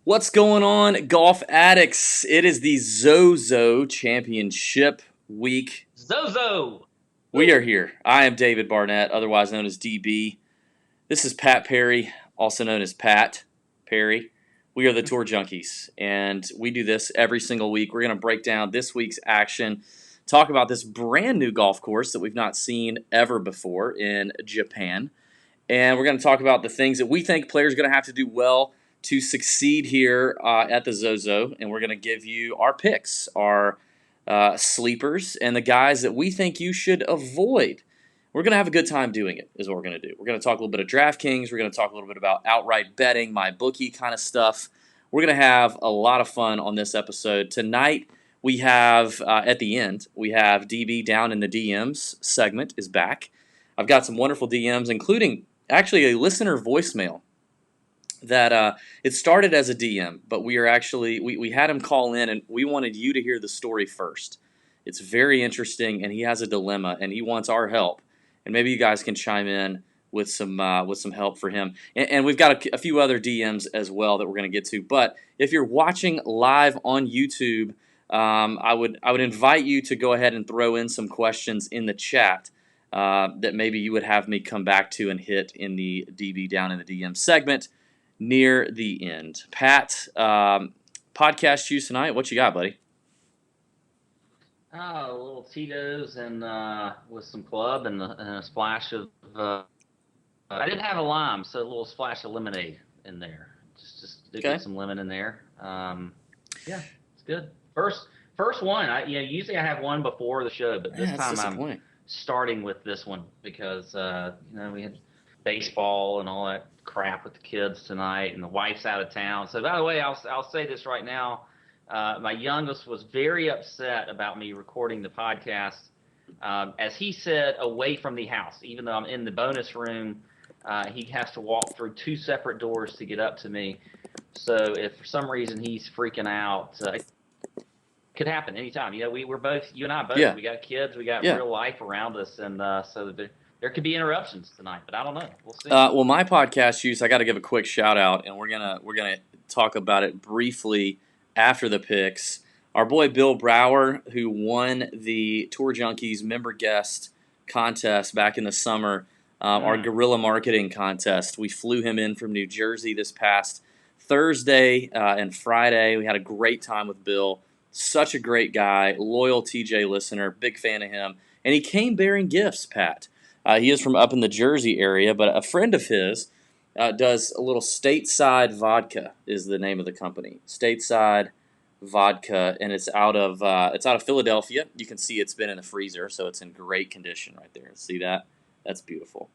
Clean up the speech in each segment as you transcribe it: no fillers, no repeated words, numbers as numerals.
What's going on, golf addicts? It is the ZoZo Championship week. ZoZo! We are Woo! here. I am David Barnett, otherwise known as DB. This is Pat Perry, also known as Pat Perry. We are the Tour Junkies, and we do this every single week. We're going to break down this week's action, talk about this brand new golf course that we've not seen ever before in Japan, and we're going to talk about the things that we think players are going to have to do well to succeed here at the ZoZo, and we're going to give you our picks, our sleepers, and the guys that we think you should avoid. We're going to have a good time doing it, is what we're going to do. We're going to talk a little bit of DraftKings. We're going to talk a little bit about outright betting, my bookie kind of stuff. We're going to have a lot of fun on this episode. Tonight, we have, at the end, we have DB Down in the DMs segment is back. I've got some wonderful DMs, including actually a listener voicemail that it started as a DM, but we had him call in, and we wanted you to hear the story first. It's very interesting, and he has a dilemma, and he wants our help, and maybe you guys can chime in with some help for him. And we've got a few other DMs as well that we're going to get to. But if you're watching live on YouTube, I would invite you to go ahead and throw in some questions in the chat that maybe you would have me come back to and hit in the DB Down in the DM segment near the end. Pat, podcast juice tonight. What you got, buddy? A little Tito's and with some club and a splash of. I didn't have a lime, so a little splash of lemonade in there. Just to get some lemon in there. Yeah, it's good. First one. Usually I have one before the show, but this time I'm starting with this one because we had baseball and all that crap with the kids tonight, and the wife's out of town. So by the way, I'll say this right now. My youngest was very upset about me recording the podcast, as he said, away from the house. Even though I'm in the bonus room, he has to walk through two separate doors to get up to me. So if for some reason he's freaking out, it could happen anytime. We're both, you and I both, we got kids, we got real life around us, and so there could be interruptions tonight, but I don't know. We'll see. Well, my podcast use, I got to give a quick shout out, and we're gonna talk about it briefly after the picks. Our boy Bill Brower, who won the Tour Junkies member guest contest back in the summer, our guerrilla marketing contest. We flew him in from New Jersey this past Thursday and Friday. We had a great time with Bill. Such a great guy, loyal TJ listener, big fan of him, and he came bearing gifts, Pat. He is from up in the Jersey area, but a friend of his does a little Stateside Vodka is the name of the company. Stateside Vodka, and it's out of Philadelphia. You can see it's been in the freezer, so it's in great condition right there. See that? That's beautiful.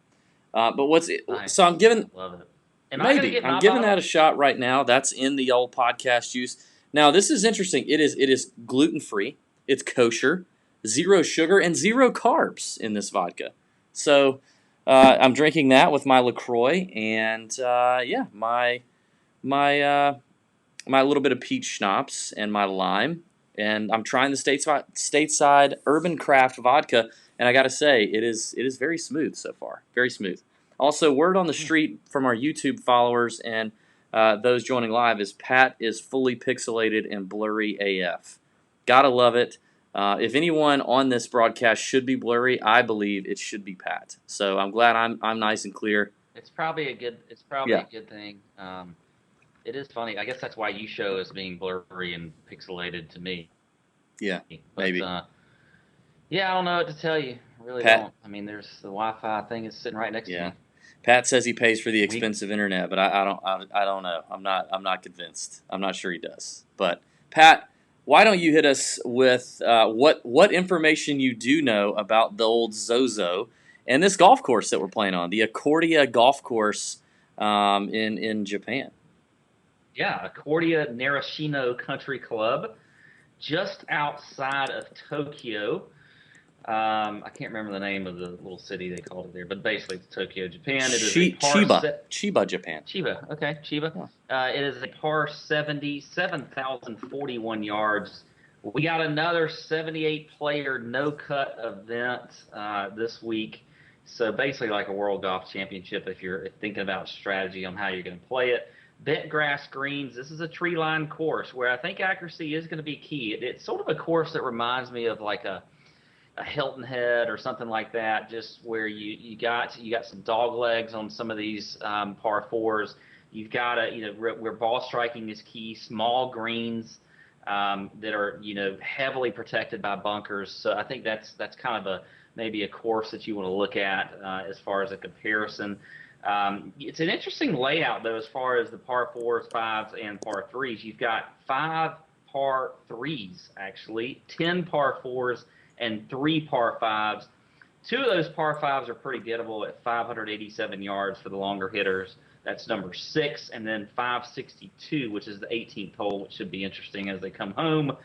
But what's it? Nice. So I'm giving. Love it. I'm giving that a shot right now. That's in the old podcast juice. Now this is interesting. It is gluten free. It's kosher, 0 sugar, and 0 carbs in this vodka. So I'm drinking that with my LaCroix and my little bit of peach schnapps and my lime, and I'm trying the stateside Urban Craft vodka, and I got to say it is very smooth so far, very smooth. Also, word on the street from our YouTube followers and those joining live is Pat is fully pixelated and blurry AF. Gotta love it. If anyone on this broadcast should be blurry, I believe it should be Pat. So I'm glad I'm nice and clear. It's probably a good thing. It is funny. I guess that's why you show as being blurry and pixelated to me. Yeah, maybe. I don't know what to tell you. I really don't. I mean, there's the Wi-Fi thing is sitting right next to me. Pat says he pays for the expensive internet, but I don't know. I'm not convinced. I'm not sure he does. But Pat, why don't you hit us with what information you do know about the old ZoZo and this golf course that we're playing on, the Accordia golf course in Japan? Yeah, Accordia Narashino Country Club, just outside of Tokyo. I can't remember the name of the little city they called it there, but basically it's Tokyo, Japan. It is Chiba, Japan. Chiba, okay, Chiba. It is a par 70, 7,041 yards. We got another 78-player no-cut event this week. So basically like a World Golf Championship if you're thinking about strategy on how you're going to play it. bent grass greens. This is a tree line course where I think accuracy is going to be key. It's sort of a course that reminds me of like a Hilton Head or something like that, just where you got some dog legs on some of these par fours. You've got where ball striking is key, small greens that are heavily protected by bunkers. So I think that's kind of maybe a course that you want to look at as far as a comparison. It's an interesting layout though, as far as the par fours, fives, and par threes. You've got 5 par threes actually, 10 par fours, and 3 par fives. 2 of those par fives are pretty gettable at 587 yards for the longer hitters. That's number 6, and then 562, which is the 18th hole, which should be interesting as they come home.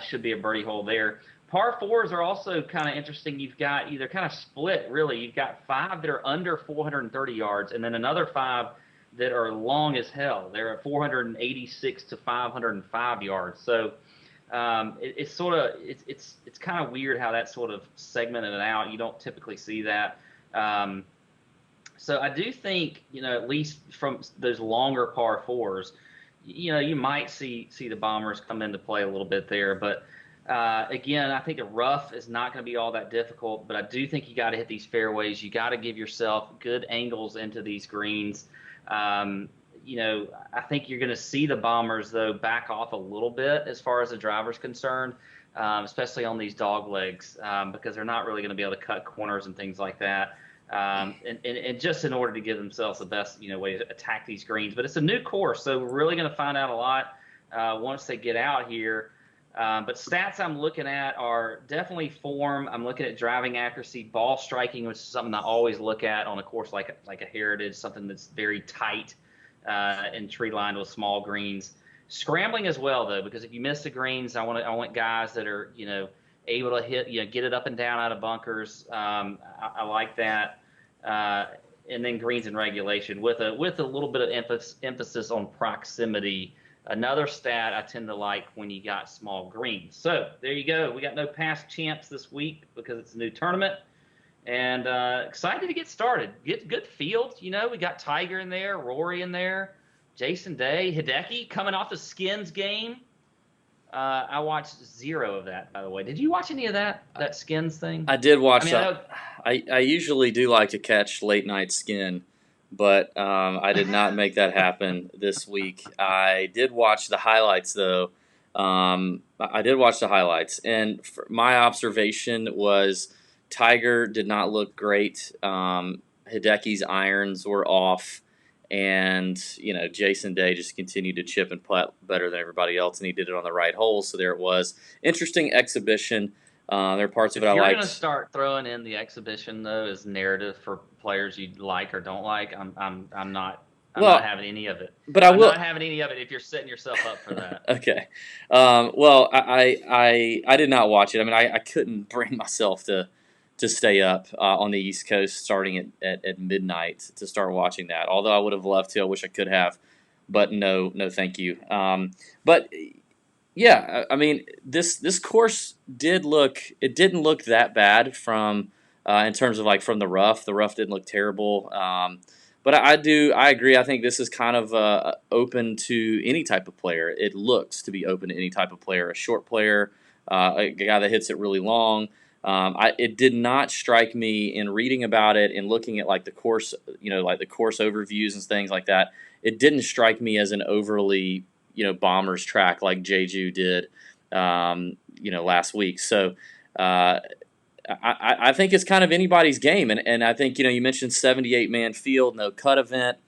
Should be a birdie hole there. Par fours are also kind of interesting. You've got either kind of split, really. You've got 5 that are under 430 yards, and then another 5 that are long as hell. They're at 486 to 505 yards. So it's kind of weird how that sort of segmented it out. You don't typically see that. So I do think, at least from those longer par fours, you might see the Bombers come into play a little bit there. But again, I think the rough is not going to be all that difficult. But I do think you got to hit these fairways. You got to give yourself good angles into these greens. I think you're going to see the Bombers, though, back off a little bit as far as the driver's concerned, especially on these dog legs, because they're not really going to be able to cut corners and things like that. And just in order to give themselves the best, way to attack these greens. But it's a new course, so we're really going to find out a lot once they get out here. But stats I'm looking at are definitely form. I'm looking at driving accuracy, ball striking, which is something I always look at on a course like a Heritage, something that's very tight and tree lined with small greens. Scrambling as well, though, because if you miss the greens, I want guys that are able to hit, get it up and down out of bunkers. I like that. And then greens in regulation with a little bit of emphasis on proximity. Another stat I tend to like when you got small greens. So there you go. We got no past champs this week because it's a new tournament. And excited to get started. Get good field. We got Tiger in there, Rory in there, Jason Day, Hideki coming off the Skins game. I watched 0 of that, by the way. Did you watch any of that Skins thing? I did watch that. I usually do like to catch late night Skin, but I did not make that happen this week. I did watch the highlights, though. I did watch the highlights, and my observation was Tiger did not look great. Hideki's irons were off. And, Jason Day just continued to chip and putt better than everybody else, and he did it on the right hole, so there it was. Interesting exhibition. There are parts of it I liked. If you're going to start throwing in the exhibition, though, as narrative for players you like or don't like, I'm not having any of it. But I'm not having any of it if you're setting yourself up for that. Okay. Well, I did not watch it. I mean, I couldn't bring myself to stay up on the East Coast starting at midnight to start watching that. Although I would have loved to, I wish I could have, but no, thank you. But yeah, I mean, this course didn't look that bad from in terms of like from the rough. The rough didn't look terrible. But I agree. I think this is kind of open to any type of player. It looks to be open to any type of player, a short player, a guy that hits it really long. It did not strike me in reading about it and looking at like the course, like the course overviews and things like that. It didn't strike me as an overly, Bombers track like Jeju did, last week. So I think it's kind of anybody's game. And I think, you mentioned 78-man field, no cut event.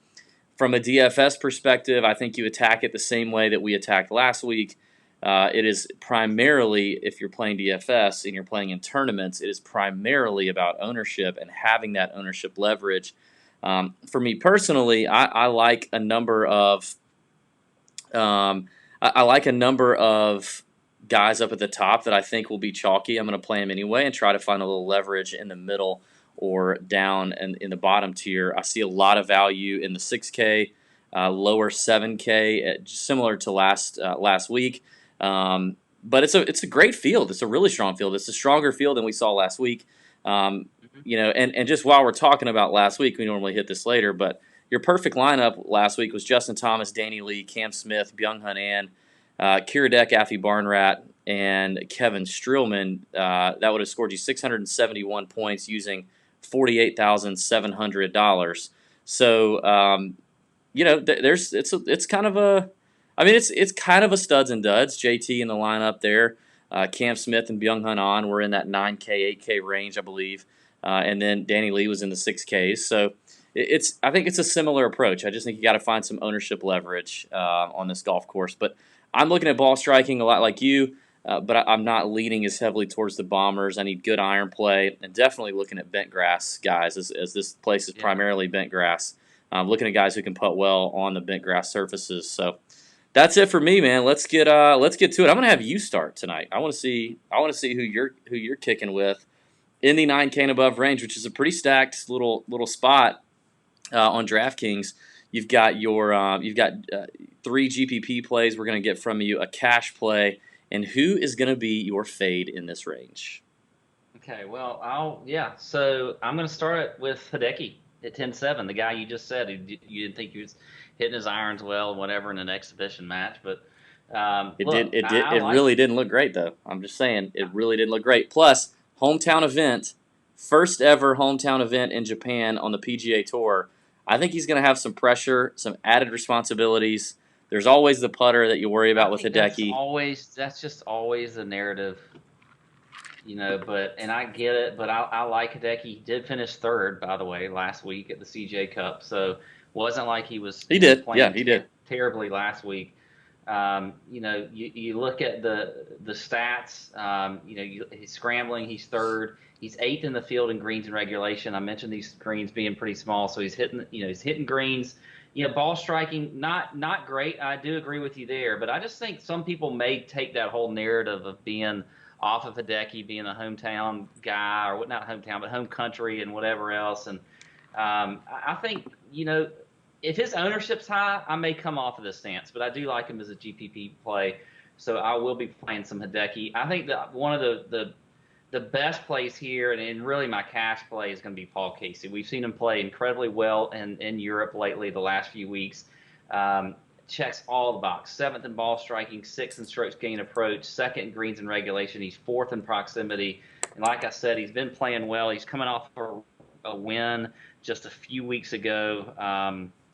From a DFS perspective, I think you attack it the same way that we attacked last week. It is primarily, if you're playing DFS and you're playing in tournaments, it is primarily about ownership and having that ownership leverage. For me personally, I like a number of guys up at the top that I think will be chalky. I'm going to play them anyway and try to find a little leverage in the middle or down in the bottom tier. I see a lot of value in the 6K, lower 7K, similar to last week. But it's a great field. It's a really strong field. It's a stronger field than we saw last week. And just while we're talking about last week, we normally hit this later, but your perfect lineup last week was Justin Thomas, Danny Lee, Cam Smith, Byung-Hun An, Kiradek, Afi Barnrat, and Kevin Streelman. That would have scored you 671 points using $48,700. So it's kind of a, I mean it's kind of a studs and duds. JT in the lineup there. Cam Smith and Byung-Hun An were in that 9K, 8K range, I believe. And then Danny Lee was in the 6Ks. So I think it's a similar approach. I just think you got to find some ownership leverage on this golf course. But I'm looking at ball striking a lot like you, but I'm not leaning as heavily towards the bombers. I need good iron play, and definitely looking at bent grass guys, as this place is primarily bent grass. Looking at guys who can putt well on the bent grass surfaces. So that's it for me, man. Let's get to it. I'm gonna have you start tonight. I want to see who you're kicking with in the 9K and above range, which is a pretty stacked little spot on DraftKings. You've got three GPP plays we're going to get from you, a cash play, and who is going to be your fade in this range? Okay, well, so I'm going to start with Hideki at 10-7, the guy you just said you didn't think he was hitting his irons well and whatever in an exhibition match, but it really didn't look great though. I'm just saying it really didn't look great. Plus, hometown event, first ever hometown event in Japan on the PGA Tour. I think he's going to have some pressure, some added responsibilities. There's always the putter that you worry about with Hideki. That's just always the narrative, and I get it, but I like Hideki. He did finish third, by the way, last week at the CJ Cup, so wasn't like he was playing terribly last week. You look at the stats, he's scrambling, he's third. He's 8th in the field in greens and regulation. I mentioned these greens being pretty small, so he's hitting greens. Ball striking, not great. I do agree with you there, but I just think some people may take that whole narrative of being off of Hideki, being a hometown guy, or not hometown, but home country and whatever else. And I think, if his ownership's high, I may come off of this stance, but I do like him as a GPP play, so I will be playing some Hideki. I think that one of the best plays here, and really my cash play, is going to be Paul Casey. We've seen him play incredibly well in Europe lately, the last few weeks. Checks all the boxes. 7th in ball striking, 6th in strokes gained approach, 2nd in greens and regulation. He's 4th in proximity. And like I said, he's been playing well. He's coming off a win just a few weeks ago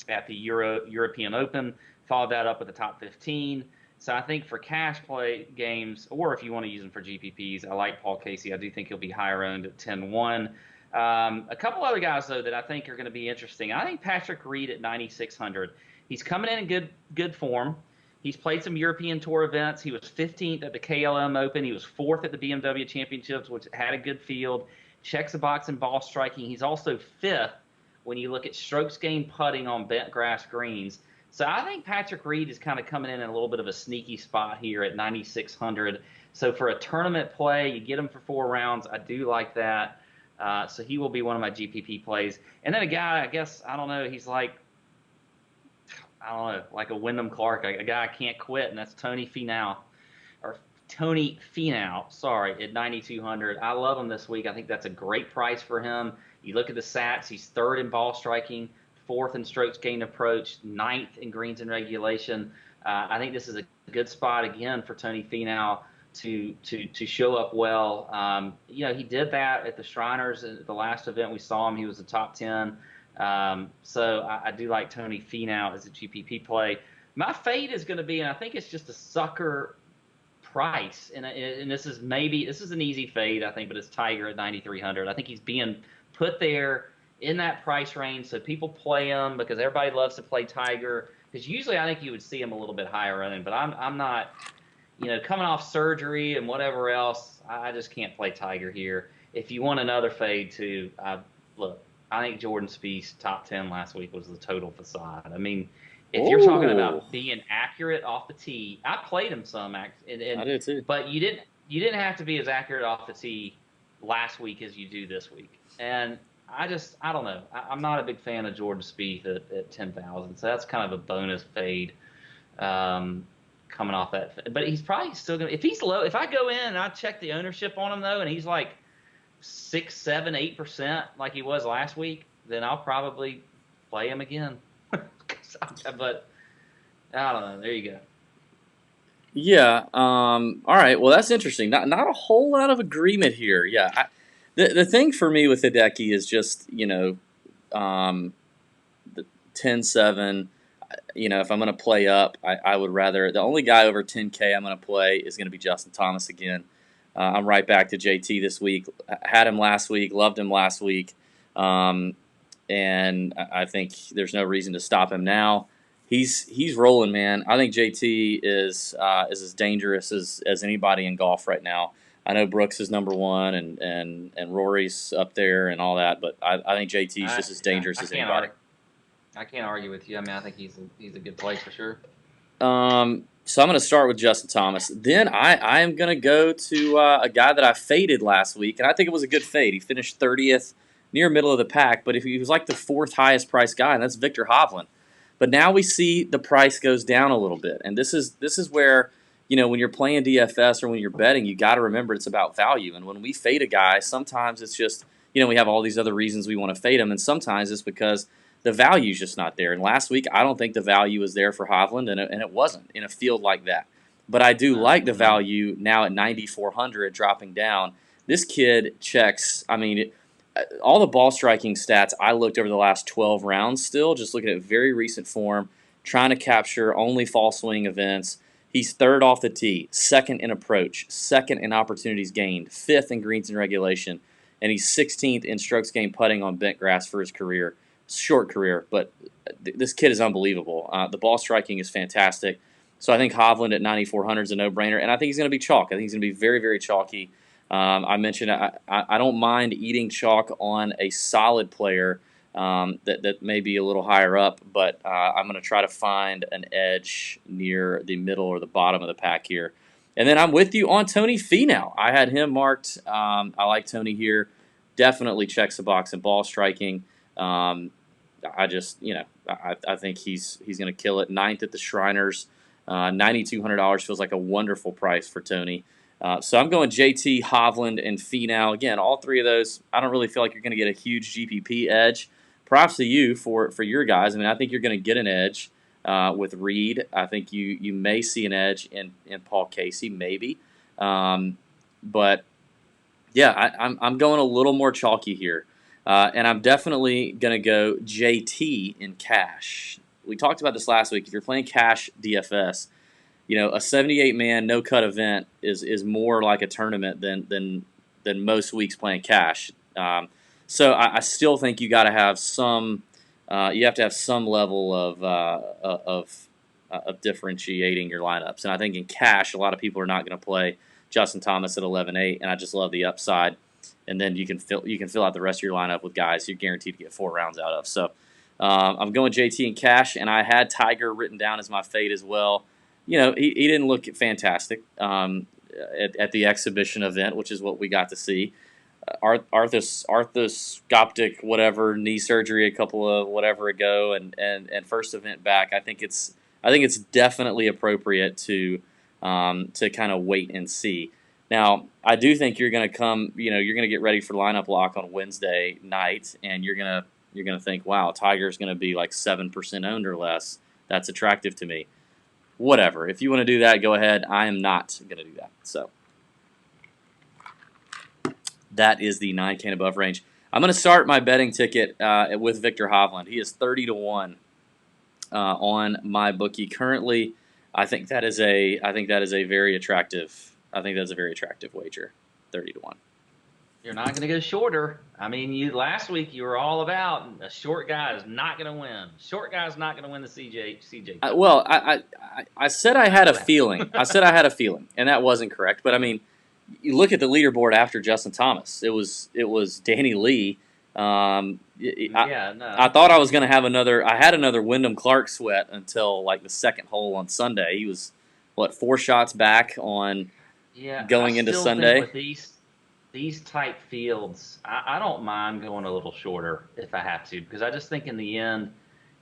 at the European Open. Followed that up with the top 15. So I think for cash play games, or if you want to use them for GPPs, I like Paul Casey. I do think he'll be higher owned at 10-1. A couple other guys, though, that I think are going to be interesting. I think Patrick Reed at 9,600. He's coming in good form. He's played some European Tour events. He was 15th at the KLM Open. He was 4th at the BMW Championships, which had a good field. Checks the box in ball striking. He's also 5th when you look at strokes gained putting on bent grass greens. So I think Patrick Reed is kind of coming in a little bit of a sneaky spot here at 9,600. So for a tournament play, you get him for 4 rounds. I do like that. So he will be one of my GPP plays. And then a guy, I guess, I don't know, he's like a Wyndham Clark, a guy I can't quit, and that's Tony Finau, at 9,200. I love him this week. I think that's a great price for him. You look at the stats, he's 3rd in ball striking, 4th in strokes gained approach, 9th in greens and regulation. I think this is a good spot again for Tony Finau to show up well. He did that at the Shriners at the last event we saw him. He was a top 10. So I do like Tony Finau as a GPP play. My fade is going to be, and I think it's just a sucker price, and this is an easy fade, I think, but it's Tiger at 9,300. I think he's being put there in that price range, so people play him because everybody loves to play Tiger. Because usually I think you would see him a little bit higher owned, but I'm not, coming off surgery and whatever else, I just can't play Tiger here. If you want another fade too, look, I think Jordan Spieth top 10 last week was the total facade. I mean, if you're talking about being accurate off the tee, I played him some, I did too. But you didn't have to be as accurate off the tee last week as you do this week. And I don't know. I'm not a big fan of Jordan Spieth at 10,000, so that's kind of a bonus fade coming off that. But he's probably still going to – if he's low – if I go in and I check the ownership on him, though, and he's like 6, 7, 8% like he was last week, then I'll probably play him again. But I don't know. There you go. Yeah. All right. Well, that's interesting. Not a whole lot of agreement here. Yeah. The thing for me with Hideki is just the 10-7. If I'm going to play up, I would rather the only guy over 10K I'm going to play is going to be Justin Thomas again. I'm right back to JT this week. Had him last week. Loved him last week. And I think there's no reason to stop him now. He's rolling, man. I think JT is as dangerous as anybody in golf right now. I know Brooks is number one and Rory's up there and all that, but I think JT's just as dangerous as anybody. I can't argue with you. I mean, I think he's a good play for sure. So I'm going to start with Justin Thomas. Then I am going to go to a guy that I faded last week, and I think it was a good fade. He finished 30th, near middle of the pack, but if he was like the fourth highest priced guy, and that's Victor Hovland. But now we see the price goes down a little bit, and this is where when you're playing DFS or when you're betting, you got to remember it's about value. And when we fade a guy, sometimes it's just we have all these other reasons we want to fade him, and sometimes it's because the value's just not there. And last week, I don't think the value was there for Hovland, and it wasn't in a field like that. But I do like the value now at 9,400 dropping down. This kid checks. I mean, all the ball striking stats I looked over the last 12 rounds still, just looking at very recent form, trying to capture only fall swing events. He's third off the tee, second in approach, second in opportunities gained, fifth in greens in regulation, and he's 16th in strokes gained putting on bent grass for his career. Short career, but this kid is unbelievable. The ball striking is fantastic. So I think Hovland at 9,400 is a no-brainer, and I think he's going to be chalk. I think he's going to be very, very chalky. I mentioned I don't mind eating chalk on a solid player that may be a little higher up, but I'm going to try to find an edge near the middle or the bottom of the pack here. And then I'm with you on Tony Finau. I had him marked. I like Tony here. Definitely checks the box in ball striking. I just, I think he's going to kill it. Ninth at the Shriners, $9,200 feels like a wonderful price for Tony. So I'm going JT, Hovland, and Finau. Again, all three of those, I don't really feel like you're going to get a huge GPP edge. Props to you for your guys. I mean, I think you're going to get an edge with Reed. I think you may see an edge in Paul Casey, maybe. But yeah, I'm going a little more chalky here. And I'm definitely going to go JT in cash. We talked about this last week. If you're playing cash DFS, a 78-man no-cut event is more like a tournament than most weeks playing cash. So I still think you got to have some. You have to have some level of differentiating your lineups. And I think in cash, a lot of people are not going to play Justin Thomas at 11-8, and I just love the upside. And then you can fill out the rest of your lineup with guys you're guaranteed to get 4 rounds out of. So I'm going JT in cash, and I had Tiger written down as my fade as well. He didn't look fantastic at the exhibition event, which is what we got to see. Arthroscopic whatever knee surgery a couple of whatever ago, and first event back. I think it's definitely appropriate to kind of wait and see. Now, I do think you're going to come, you're going to get ready for lineup lock on Wednesday night, and you're going to think, wow, Tiger's going to be like 7% owned or less. That's attractive to me. Whatever. If you want to do that, go ahead. I am not going to do that. So that is the 9K and above range. I'm going to start my betting ticket with Victor Hovland. He is 30-1 on my bookie currently. I think that is a very attractive. I think that's a very attractive wager, 30-1. You're not going to go shorter. I mean, last week you were all about a short guy is not going to win. Short guy is not going to win the CJ. I said I had a feeling. I said I had a feeling, and that wasn't correct. But I mean, you look at the leaderboard after Justin Thomas. It was Danny Lee. I thought I was going to have another. I had another Wyndham Clark sweat until like the second hole on Sunday. He was 4 shots back on. Yeah, going into Sunday. With these type fields, I don't mind going a little shorter if I have to, because I just think in the end,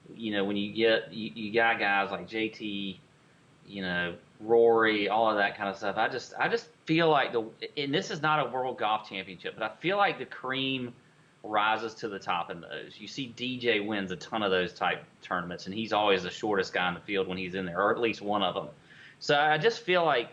when you got guys like JT, Rory, all of that kind of stuff. I just feel like and this is not a World Golf Championship, but I feel like the cream rises to the top in those. You see DJ wins a ton of those type tournaments, and he's always the shortest guy in the field when he's in there, or at least one of them. So I just feel like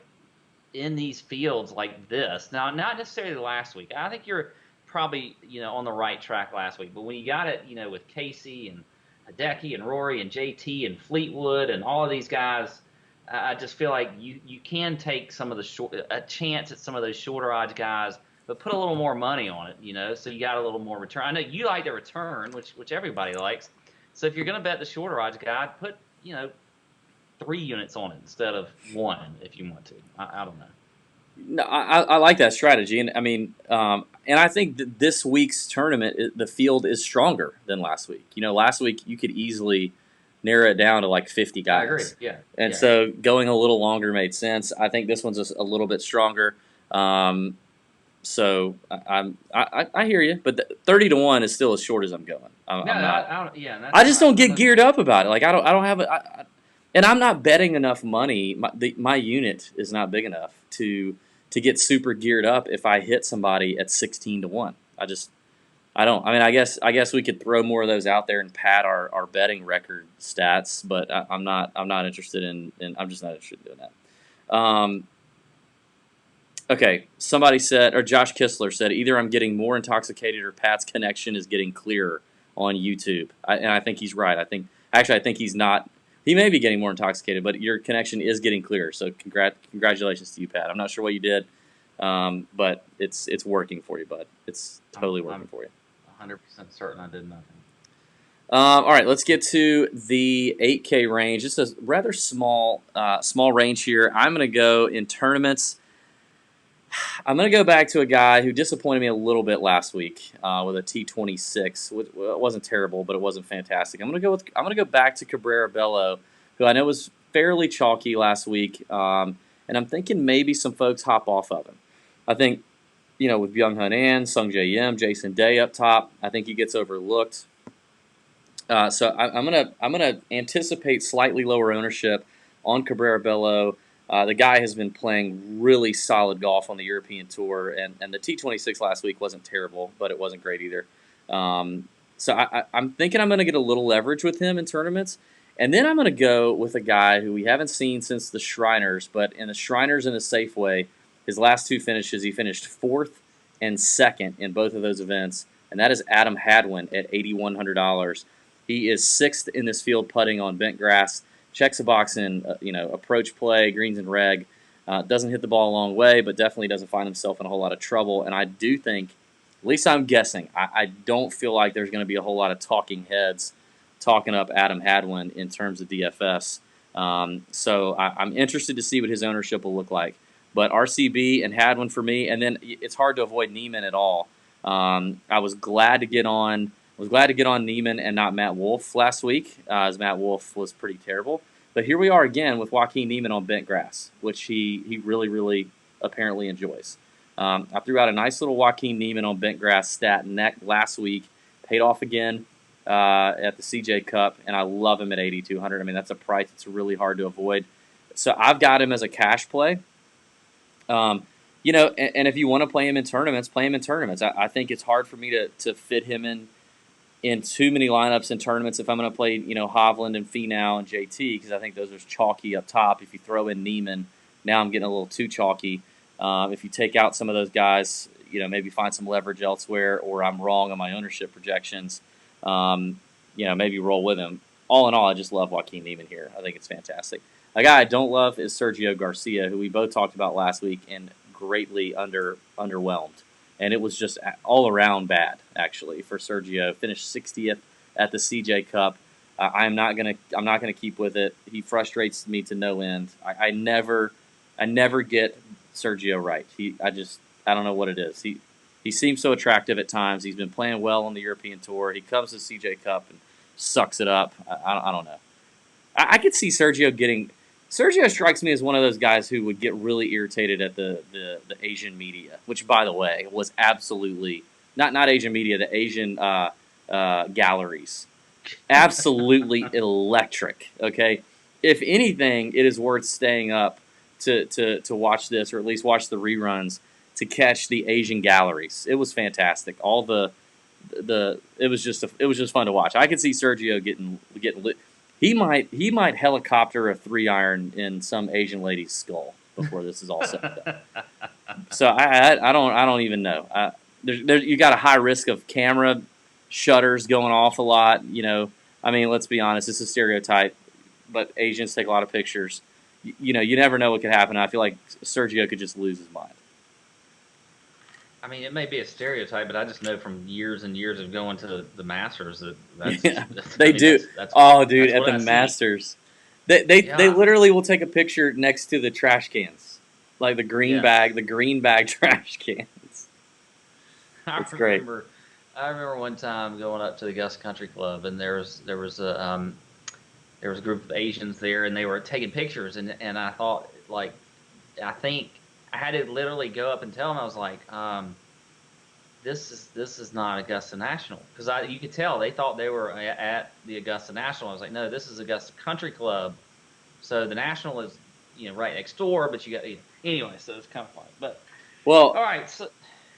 in these fields like this, now not necessarily last week. I think you're probably on the right track last week, but when you got it with Casey and Hideki and Rory and JT and Fleetwood and all of these guys, I just feel like you can take some of a chance at some of those shorter odds guys, but put a little more money on it, so you got a little more return. I know you like the return, which everybody likes. So if you're going to bet the shorter odds guy, put 3 units on it instead of 1 if you want to. I don't know. No, I like that strategy, and I mean, and I think that this week's tournament, the field is stronger than last week. Last week you could easily narrow it down to like 50 guys. I agree. Yeah. And so going a little longer made sense. I think this one's a little bit stronger. So I hear you, but 30-1 is still as short as I'm going. I just don't get geared up about it. Like I don't have and I'm not betting enough money. My unit is not big enough to get super geared up if I hit somebody at 16-1. I don't. I mean, I guess we could throw more of those out there and pad our betting record stats, but I'm not interested in I'm just not interested in doing that. Okay, somebody said, or Josh Kistler said, either I'm getting more intoxicated or Pat's connection is getting clearer on YouTube. And I think he's right. I think he's not. He may be getting more intoxicated, but your connection is getting clearer. So congratulations to you, Pat. I'm not sure what you did, but it's working for you, bud. It's totally working for you. 100% certain I did nothing. All right, let's get to the 8K range. Just a rather small range here. I'm going to go in tournaments. I'm going to go back to a guy who disappointed me a little bit last week with a T26. It wasn't terrible, but it wasn't fantastic. I'm going to go back to Cabrera Bello, who I know was fairly chalky last week, and I'm thinking maybe some folks hop off of him. I think with Byung-Hun An, Sung Jae Yim, Jason Day up top, I think he gets overlooked. So I'm gonna anticipate slightly lower ownership on Cabrera Bello. The guy has been playing really solid golf on the European Tour, and the T26 last week wasn't terrible, but it wasn't great either. So I'm thinking I'm going to get a little leverage with him in tournaments, and then I'm going to go with a guy who we haven't seen since the Shriners, but in the Shriners and the Safeway, his last 2 finishes, he finished 4th and 2nd in both of those events, and that is Adam Hadwin at $8,100. He is 6th in this field putting on bent grass. Checks a box in approach play, greens and reg. Doesn't hit the ball a long way, but definitely doesn't find himself in a whole lot of trouble. And I do think, at least I'm guessing, I don't feel like there's going to be a whole lot of talking heads talking up Adam Hadwin in terms of DFS. So I'm interested to see what his ownership will look like. But RCB and Hadwin for me, and then it's hard to avoid Neiman at all. I was glad to get on Neiman and not Matt Wolff last week, as Matt Wolff was pretty terrible. But here we are again with Joaquin Neiman on bent grass, which he really, really apparently enjoys. I threw out a nice little Joaquin Neiman on bent grass stat last week, paid off again at the CJ Cup, and I love him at 8,200. I mean, that's a price that's really hard to avoid. So I've got him as a cash play. And if you want to play him in tournaments, play him in tournaments. I think it's hard for me to fit him in too many lineups in tournaments if I'm going to play, Hovland and Finau and JT, because I think those are chalky up top. If you throw in Neiman, now I'm getting a little too chalky. If you take out some of those guys, maybe find some leverage elsewhere, or I'm wrong on my ownership projections, maybe roll with him. All in all, I just love Joaquin Neiman here. I think it's fantastic. A guy I don't love is Sergio Garcia, who we both talked about last week and greatly underwhelmed. And it was just all around bad, actually, for Sergio. Finished 60th at the CJ Cup. I'm not gonna keep with it. He frustrates me to no end. I never get Sergio right. I don't know what it is. He seems so attractive at times. He's been playing well on the European Tour. He comes to CJ Cup and sucks it up. I don't know. I could see Sergio getting. Sergio strikes me as one of those guys who would get really irritated at the Asian media, which, by the way, was absolutely not Asian media, the Asian galleries. Absolutely electric. Okay, if anything, it is worth staying up to watch this, or at least watch the reruns to catch the Asian galleries. It was fantastic. All the it was just fun to watch. I could see Sergio getting lit. He might helicopter a 3-iron in some Asian lady's skull before this is all said and done. So I don't even know. You got a high risk of camera shutters going off a lot. I mean, let's be honest. It's a stereotype, but Asians take a lot of pictures. You never know what could happen. I feel like Sergio could just lose his mind. I mean, it may be a stereotype, but I just know from years and years of going to the Masters that's they do. Dude, at the Masters, they literally will take a picture next to the trash cans, like the green bag trash cans. It's great. I remember one time going up to the Augusta Country Club, and there was a group of Asians there, and they were taking pictures, and I thought, like, I think I had to literally go up and tell them. I was like, this is not Augusta National, because you could tell they thought they were at the Augusta National. I was like, no, this is Augusta Country Club, so the National is right next door, but you got anyway. So it's kind of fun, but all right. So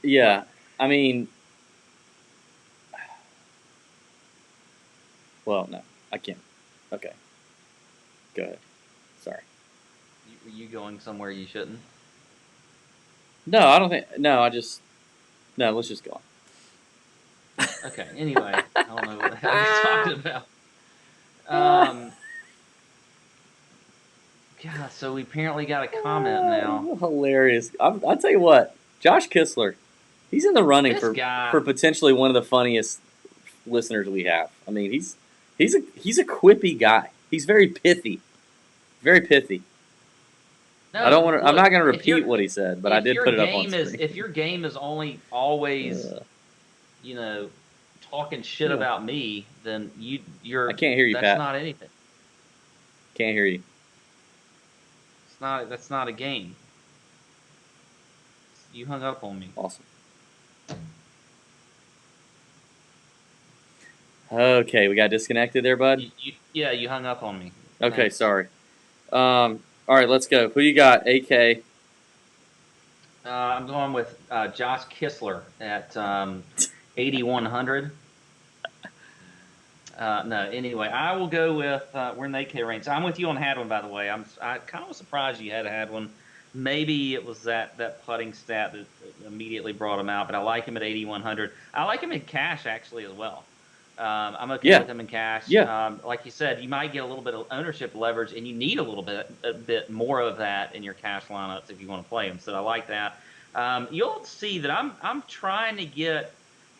yeah, I mean, well, no, I can't. Okay, go ahead. Sorry. Were you going somewhere you shouldn't? No, I don't think. No, let's just go on. Okay. Anyway, I don't know what the hell you're talking about. God, so we apparently got a comment now. Hilarious. I'll tell you what, Josh Kistler, he's in the running for potentially one of the funniest listeners we have. I mean, he's a quippy guy. He's very pithy. Very pithy. No, I don't want to. I'm not going to repeat what he said, but I did put it up on screen. If your game is always, talking shit about me, then you're. I can't hear you, Pat. That's not anything. Can't hear you. That's not a game. You hung up on me. Awesome. Okay, we got disconnected there, bud. You hung up on me. Okay, thanks. Sorry. All right, let's go. Who you got? AK. I'm going with Josh Kistler at 8,100. No, anyway, I will go with we're in the AK range. I'm with you on Hadwin, by the way. I kind of was surprised you had a Hadwin. Maybe it was that putting stat that immediately brought him out, but I like him at 8,100. I like him in cash actually as well. I'm okay with him in cash. Yeah. Like you said, you might get a little bit of ownership leverage, and you need a bit more of that in your cash lineups if you want to play them. So I like that. You'll see that I'm trying to get.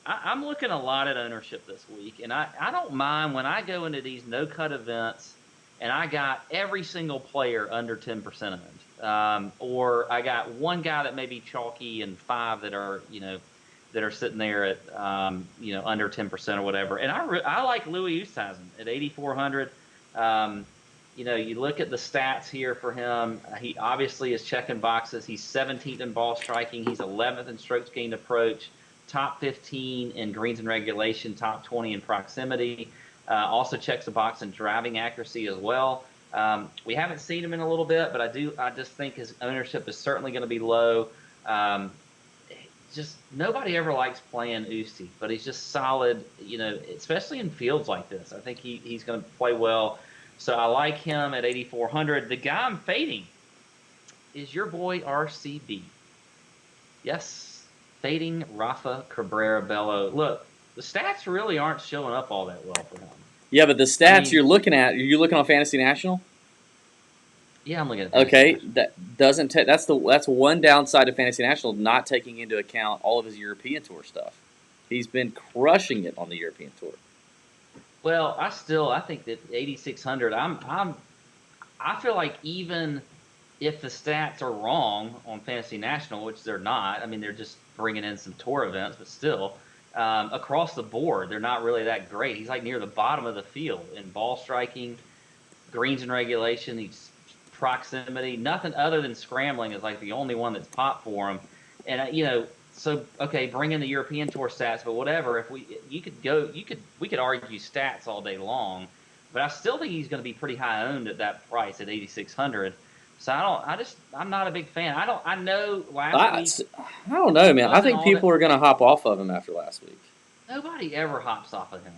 I'm looking a lot at ownership this week, and I don't mind when I go into these no-cut events, and I got every single player under 10% owned, or I got one guy that may be chalky and 5 that are that are sitting there at under 10% or whatever. And I like Louis Oosthuizen at 8,400. You look at the stats here for him. He obviously is checking boxes. He's 17th in ball striking. He's 11th in strokes gained approach. Top 15 in greens and regulation. Top 20 in proximity. Also checks the box in driving accuracy as well. We haven't seen him in a little bit, but I just think his ownership is certainly going to be low. Just nobody ever likes playing Usti, but he's just solid, especially in fields like this. I think he's going to play well. So I like him at 8,400. The guy I'm fading is your boy RCB. Yes, fading Rafa Cabrera Bello. Look, the stats really aren't showing up all that well for him. Yeah, but the stats you're looking at, you're looking on Fantasy National? Yeah, I'm looking at. Okay, that doesn't. That's one downside of Fantasy National, not taking into account all of his European Tour stuff. He's been crushing it on the European Tour. Well, I think that 8,600. I feel like even if the stats are wrong on Fantasy National, which they're not. I mean, they're just bringing in some tour events, but still, across the board, they're not really that great. He's like near the bottom of the field in ball striking, greens and regulation. He's proximity, nothing other than scrambling is like the only one that's popped for him. And so okay, bring in the European Tour stats, but whatever. If we could argue stats all day long, but I still think he's going to be pretty high owned at that price at 8,600. So I'm not a big fan. I know last week. I don't know, man. I think people are going to hop off of him after last week. Nobody ever hops off of him.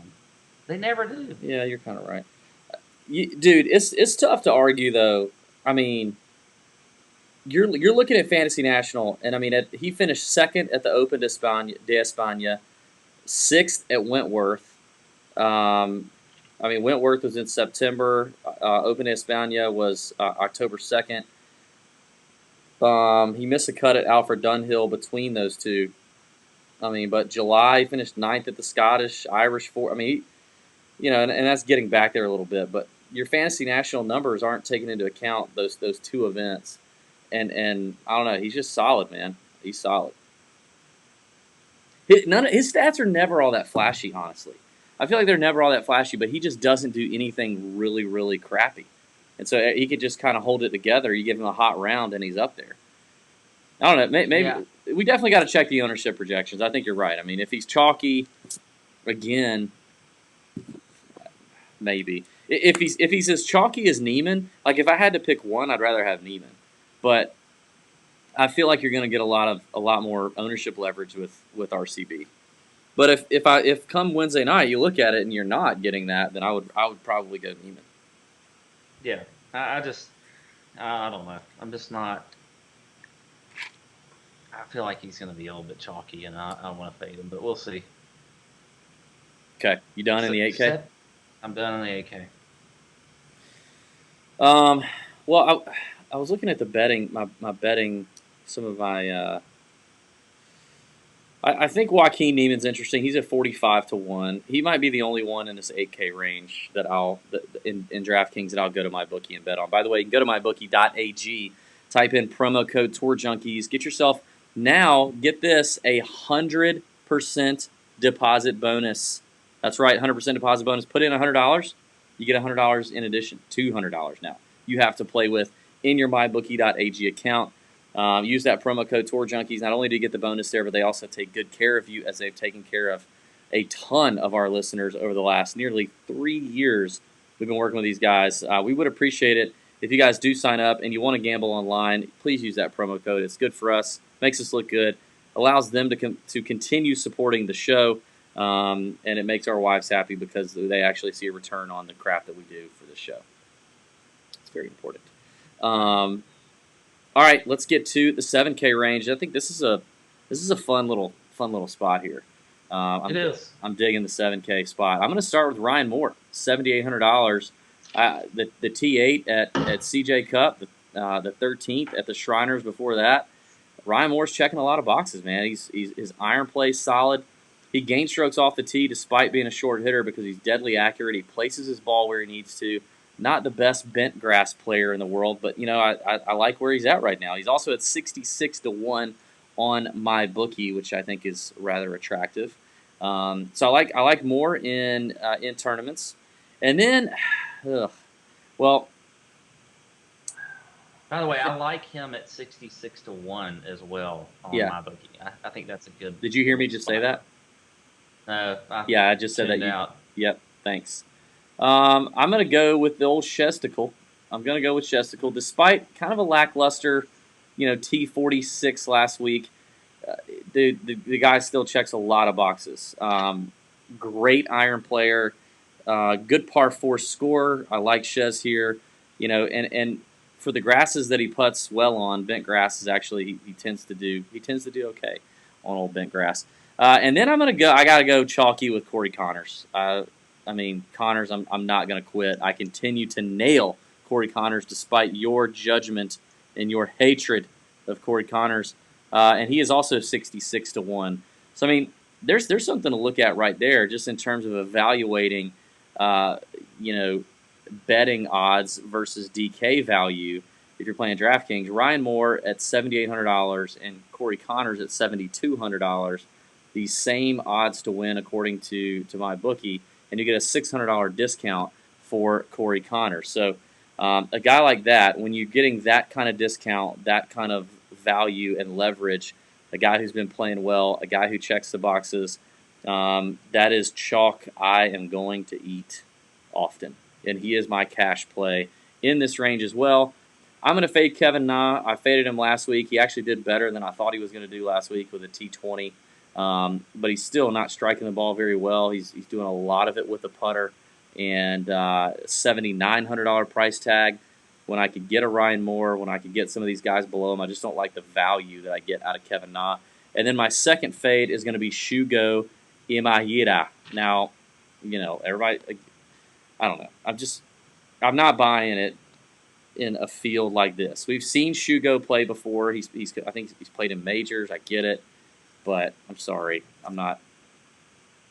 They never do. Yeah, you're kind of right. Dude, it's tough to argue though. I mean, you're looking at Fantasy National, and I mean, he finished second at the Open de España, sixth at Wentworth. I mean, Wentworth was in September. Open de España was October 2nd. He missed a cut at Alfred Dunhill between those two. I mean, but July he finished ninth at the Scottish, Irish four. I mean, and that's getting back there a little bit. But your Fantasy National numbers aren't taking into account those two events. And I don't know. He's just solid, man. He's solid. His stats are never all that flashy, honestly. I feel like they're never all that flashy, but he just doesn't do anything really, really crappy. And so he could just kind of hold it together. You give him a hot round, and he's up there. I don't know. Maybe we definitely got to check the ownership projections. I think you're right. I mean, if he's chalky, again, maybe. If he's as chalky as Neiman, like if I had to pick one, I'd rather have Neiman. But I feel like you're going to get a lot more ownership leverage with RCB. But if come Wednesday night you look at it and you're not getting that, then I would probably go Neiman. Yeah, I don't know. I'm just not. I feel like he's going to be a little bit chalky, and I want to fade him, but we'll see. Okay, you done in the 8K? I'm done in the 8K. Well, I was looking at the betting, my betting, some of my. I think Joaquin Neiman's interesting. He's at 45-1. He might be the only one in this 8K range that in DraftKings that I'll go to my bookie and bet on. By the way, you can go to mybookie.ag, type in promo code Tour Junkies, get yourself get this 100% deposit bonus. That's right, 100% deposit bonus. Put in $100, you get $100 in addition, $200 now. You have to play with in your mybookie.ag account. Use that promo code Tour Junkies. Not only do you get the bonus there, but they also take good care of you as they've taken care of a ton of our listeners over the last nearly 3 years. We've been working with these guys. We would appreciate it if you guys do sign up and you want to gamble online. Please use that promo code. It's good for us, makes us look good, allows them to continue supporting the show, and it makes our wives happy because they actually see a return on the crap that we do for the show. It's very important. All right, let's get to the 7K range. I think this is a fun little spot here. It is. I'm digging the 7K spot. I'm going to start with Ryan Moore, $7,800. The T8 at CJ Cup, the 13th at the Shriners before that. Ryan Moore's checking a lot of boxes, man. His iron play solid. He gains strokes off the tee despite being a short hitter because he's deadly accurate. He places his ball where he needs to. Not the best bent grass player in the world, but I like where he's at right now. He's also at 66-1 on my bookie, which I think is rather attractive. So I like Moore in tournaments, and then, well. By the way, I like him at 66-1 as well on my bookie. I think that's a good. Did you hear me just say that? No. I just said that. Out. Yep. Thanks. I'm going to go with the old Shesticle. I'm going to go with Shesticle. Despite kind of a lackluster, T46 last week, the guy still checks a lot of boxes. Great iron player, good par 4 scorer. I like Shez here, and for the grasses that he putts well on, bent grass is actually he tends to do okay on old bent grass. And then I got to go chalky with Corey Connors. Connors, I'm not going to quit. I continue to nail Corey Connors despite your judgment and your hatred of Corey Connors. And he is also 66-1. So, there's something to look at right there just in terms of evaluating, betting odds versus DK value if you're playing DraftKings. Ryan Moore at $7,800 and Corey Connors at $7,200. The same odds to win according to my bookie. And you get a $600 discount for Corey Connors. So a guy like that, when you're getting that kind of discount, that kind of value and leverage, a guy who's been playing well, a guy who checks the boxes, that is chalk I am going to eat often. And he is my cash play in this range as well. I'm going to fade Kevin Na. I faded him last week. He actually did better than I thought he was going to do last week with a T20. But he's still not striking the ball very well. He's doing a lot of it with the putter, and $7,900 price tag. When I could get a Ryan Moore, when I could get some of these guys below him, I just don't like the value that I get out of Kevin Na. And then my second fade is going to be Shugo Imahira. Now, everybody, I don't know. I'm not buying it in a field like this. We've seen Shugo play before. I think he's played in majors. I get it, but I'm sorry, I'm not.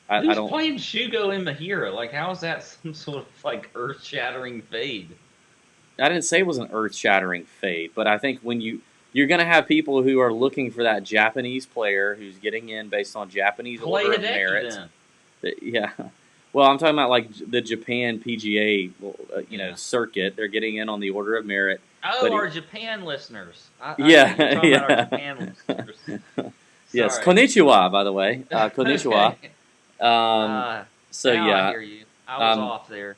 I don't. Who's playing Shugo Imahira? Like, how is that some sort of like earth-shattering fade? I didn't say it was an earth-shattering fade, but I think when you're going to have people who are looking for that Japanese player who's getting in based on Japanese order of merit. Yeah. Well, I'm talking about like the Japan PGA, circuit. They're getting in on the order of merit. Oh, our Japan listeners. Yeah. About our Japan listeners. Yes. Konnichiwa, by the way. Konnichiwa. So yeah, I hear you. I was off there.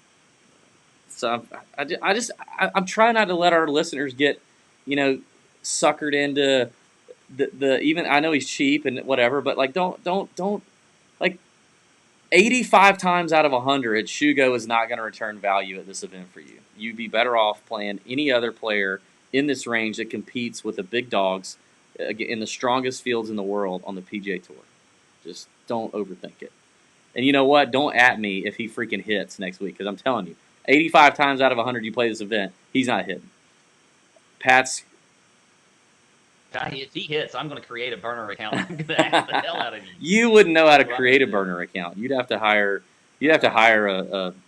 So I'm trying not to let our listeners get, suckered into the even. I know he's cheap and whatever, but like don't like 85 times out of 100, Shugo is not going to return value at this event for you. You'd be better off playing any other player in this range that competes with the big dogs in the strongest fields in the world on the PGA Tour. Just don't overthink it. And you know what? Don't at me if he freaking hits next week, because I'm telling you, 85 times out of 100 you play this event, he's not hitting. Pat's. If he hits, I'm going to create a burner account. I'm going to ask the hell out of you. You wouldn't know how to create a burner account. You'd have to hire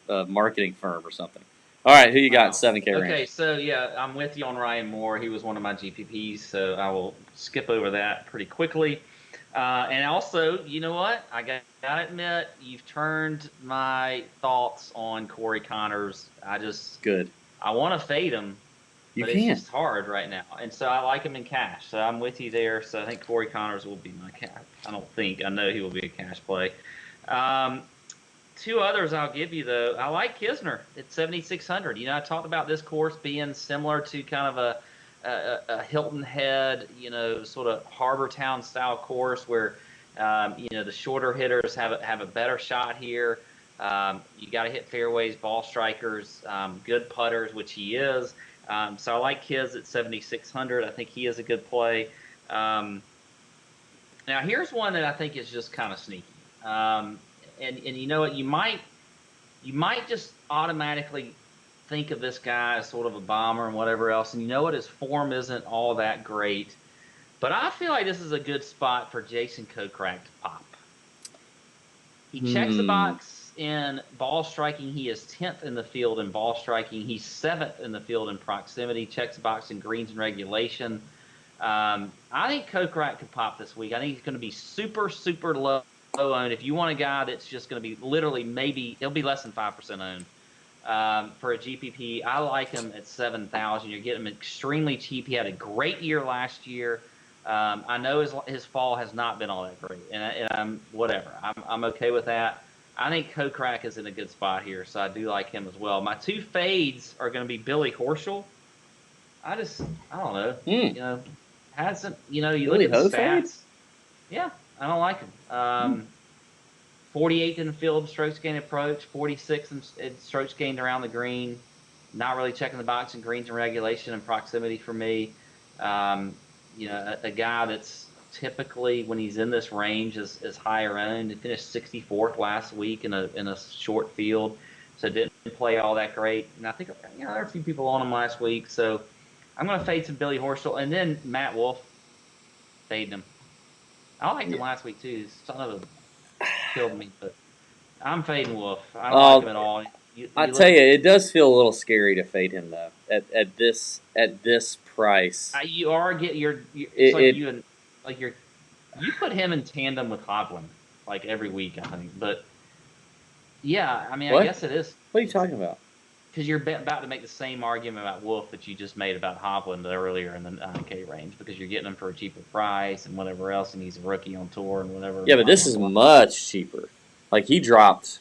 a marketing firm or something. All right, who you got? 7K range. Okay, so yeah, I'm with you on Ryan Moore. He was one of my GPPs, so I will skip over that pretty quickly. And also, you know what? I got to admit, you've turned my thoughts on Corey Connors. Good. I want to fade him. But it's just hard right now. And so I like him in cash. So I'm with you there. So I think Corey Connors will be my cash. I know he will be a cash play. Two others I'll give you, though. I like Kisner at 7,600. I talked about this course being similar to kind of a Hilton Head, sort of Harbor Town style course where, the shorter hitters have a better shot here. You got to hit fairways, ball strikers, good putters, which he is. So I like his at 7,600. I think he is a good play. Now here's one that I think is just kind of sneaky. And you know what? You might just automatically think of this guy as sort of a bomber and whatever else. And you know what? His form isn't all that great. But I feel like this is a good spot for Jason Kokrak to pop. He checks the box in ball striking. He is 10th in the field in ball striking. He's 7th in the field in proximity. Checks the box in greens and regulation. I think Kokrak could pop this week. I think he's going to be super, super low owned. If you want a guy that's just going to be literally he'll be less than 5% owned. For a GPP, I like him at 7,000. You're getting him extremely cheap. He had a great year last year. I know his fall has not been all that great, and I'm whatever. I'm okay with that. I think Kokrak is in a good spot here, so I do like him as well. My two fades are going to be Billy Horschel. I don't know. Hasn't you look at the stats. Yeah, I don't like him. 48th in the field strokes gained approach, 46th in strokes gained around the green. Not really checking the box in greens and regulation and proximity for me. A guy that's typically, when he's in this range, is higher owned. He finished 64th last week in a short field, so didn't play all that great. And I think there are a few people on him last week, so I'm going to fade some Billy Horschel. And then Matt Wolff, fading him. I liked him last week too. Son of a killed me, but I'm fading Wolff. I don't like him at all. I tell you, it does feel a little scary to fade him though. At this price, you put him in tandem with Hovland like every week, I think. But yeah, I mean, what? I guess it is. What are you talking about? Because you're about to make the same argument about Wolff that you just made about Hovland earlier in the 9K range, because you're getting him for a cheaper price and whatever else, and he's a rookie on tour and whatever. Yeah, but this is much cheaper. Like he dropped.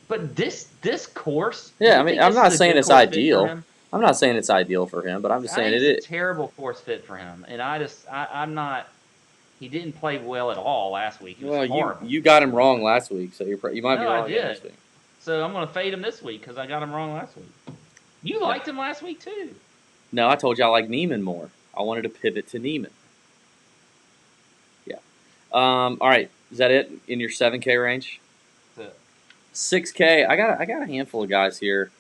But this course. Yeah, I mean, I'm not saying it's ideal. I'm not saying it's ideal for him, but I'm just saying it is a terrible course fit for him, and I'm not. He didn't play well at all last week. He was Well, horrible. you got him wrong last week, so you might be No, I wrong again this did. week. So I'm going to fade him this week because I got him wrong last week. You liked him last week too. No, I told you I like Neiman more. I wanted to pivot to Neiman. Yeah. All right. Is that it in your 7K range? That's it. 6K. I got a handful of guys here.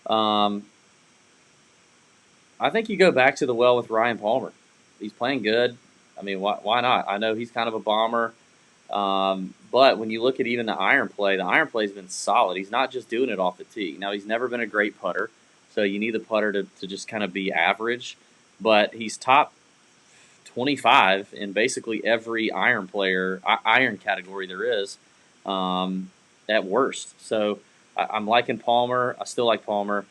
I think you go back to the well with Ryan Palmer. He's playing good. I mean, why not? I know he's kind of a bomber. But when you look at even the iron play's been solid. He's not just doing it off the tee. Now, he's never been a great putter, so you need the putter to just kind of be average. But he's top 25 in basically every iron category there is, at worst. So I'm liking Palmer. I still like Palmer.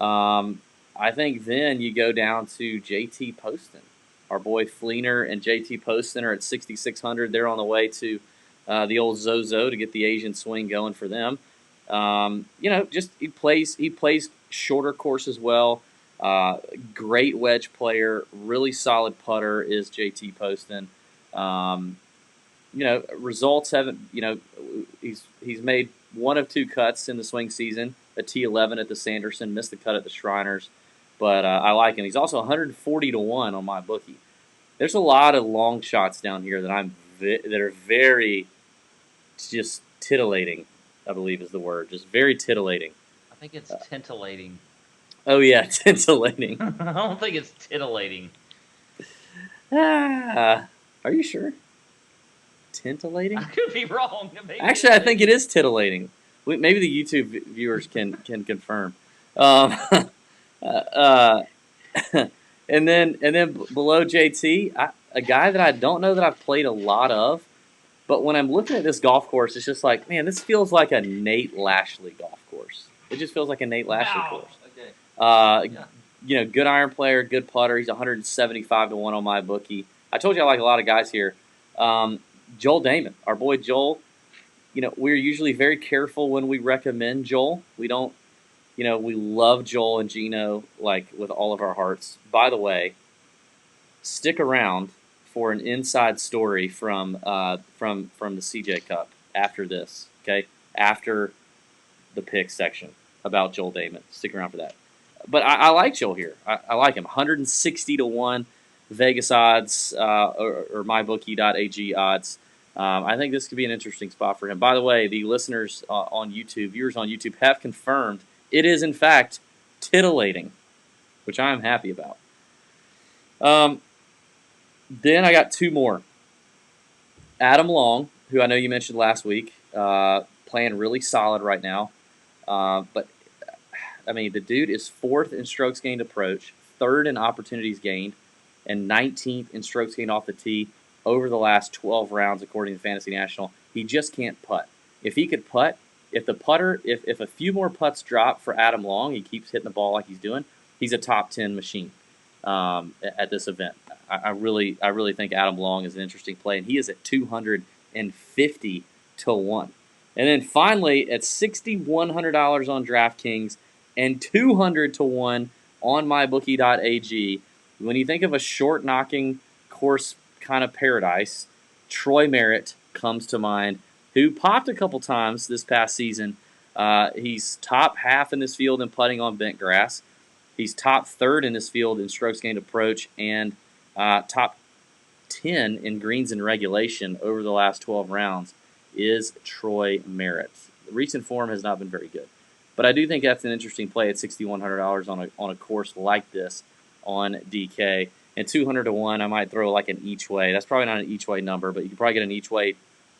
I think then you go down to JT Poston. Our boy Fleener and JT Poston are at 6,600. They're on the way to the old ZoZo to get the Asian swing going for them. Just he plays shorter courses well. Great wedge player, really solid putter is JT Poston. Results haven't. He's made one of two cuts in the swing season. A T11 at the Sanderson, missed the cut at the Shriners, but I like him. He's also 140 to 1 on my bookie. There's a lot of long shots down here that that are very just titillating, I believe is the word. Just very titillating. I think it's titillating. Oh, yeah, titillating. I don't think it's titillating. Are you sure? Titillating? I could be wrong. Actually, I think it is titillating. Maybe the YouTube viewers can confirm. And then below JT, a guy that I don't know that I've played a lot of, but when I'm looking at this golf course, it's just like, man, this feels like a Nate Lashley golf course. It just feels like a Nate Lashley course. Okay. Good iron player, good putter. He's 175 to 1 on my bookie. I told you I like a lot of guys here. Joel Damon, our boy Joel. We're usually very careful when we recommend Joel. We don't. We love Joel and Gino with all of our hearts. By the way, stick around for an inside story from the CJ Cup after this. Okay, after the pick section about Joel Damon. Stick around for that. But I like Joel here. I like him. 160 to 1 Vegas odds or mybookie.ag odds. I think this could be an interesting spot for him. By the way, the listeners viewers on YouTube have confirmed it is, in fact, titillating, which I am happy about. Then I got two more. Adam Long, who I know you mentioned last week, playing really solid right now. But, I mean, the dude is 4th in strokes gained approach, 3rd in opportunities gained, and 19th in strokes gained off the tee over the last 12 rounds, according to Fantasy National. He just can't putt. If he could putt, if a few more putts drop for Adam Long, he keeps hitting the ball like he's doing, he's a top 10 machine at this event. I really think Adam Long is an interesting play, and he is at 250 to 1. And then finally, at $6,100 on DraftKings and 200 to 1 on mybookie.ag, when you think of a short knocking course kind of paradise, Troy Merritt comes to mind, who popped a couple times this past season. He's top half in this field in putting on bent grass. He's top 3rd in this field in strokes gained approach and top 10 in greens in regulation over the last 12 rounds is Troy Merritt. The recent form has not been very good, but I do think that's an interesting play at $6,100 on a course like this on DK. And 200 to 1, I might throw like an each way. That's probably not an each way number, but you can probably get an each way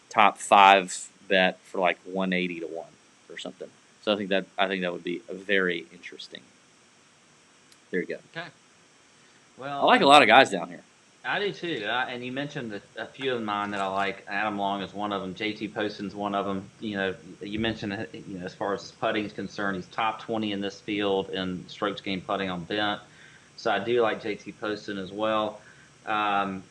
top 5 bet for like 180 to 1 or something. So I think that would be very interesting. There you go. Okay. Well, I like a lot of guys down here. I do too. And you mentioned a few of mine that I like. Adam Long is one of them. JT Poston's one of them. You mentioned as far as putting is concerned, he's top 20 in this field in strokes gained putting on bent. So I do like JT Poston as well. And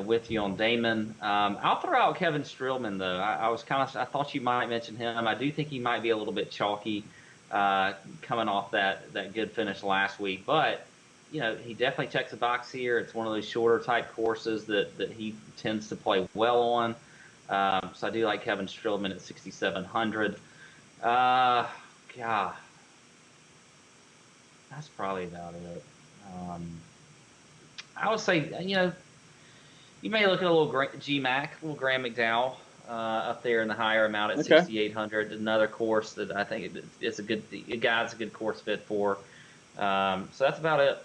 with you on Damon, I'll throw out Kevin Streelman though. I thought you might mention him. I do think he might be a little bit chalky coming off that good finish last week. But he definitely checks a box here. It's one of those shorter type courses that he tends to play well on. So I do like Kevin Strillman at 6,700. Yeah, that's probably about it. I would say, you may look at a little GMAC, a little Graham McDowell up there in the higher amount at 6,800. Another course that I think it's a good course fit for. So that's about it.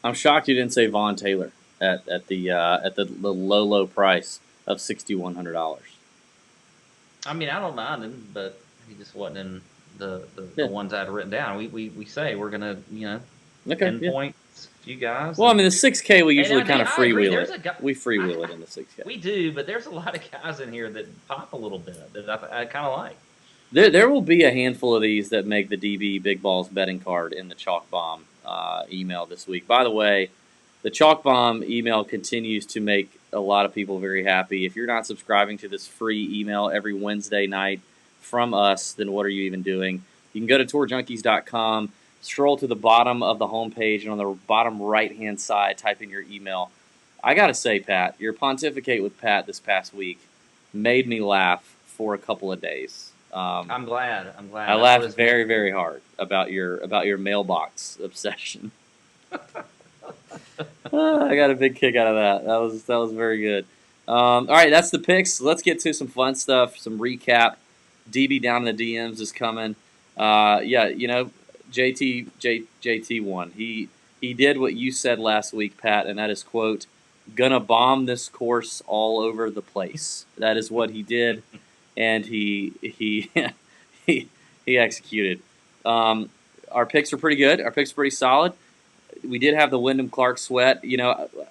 I'm shocked you didn't say Vaughn Taylor at the low price of $6,100. I mean, I don't mind him, but he just wasn't in the ones I'd written down. We say we're gonna pinpoint a few guys. Well, I mean, the 6K we usually kind of freewheel it. We freewheel it in the 6K. We do, but there's a lot of guys in here that pop a little bit that I kind of like. There will be a handful of these that make the DB Big Balls betting card in the Chalk Bomb email this week. By the way, the Chalk Bomb email continues to make a lot of people very happy. If you're not subscribing to this free email every Wednesday night from us, then what are you even doing? You can go to tourjunkies.com, scroll to the bottom of the homepage, and on the bottom right-hand side, type in your email. I got to say, Pat, your pontificate with Pat this past week made me laugh for a couple of days. I'm glad. I laughed very, very hard about your mailbox obsession. I got a big kick out of that. That was very good. All right, that's the picks. Let's get to some fun stuff, some recap. DB down in the DMs is coming. JT won. He did what you said last week, Pat, and that is, quote, gonna bomb this course all over the place. That is what he did, and he executed. Our picks are pretty good. Our picks are pretty solid. We did have the Wyndham Clark sweat.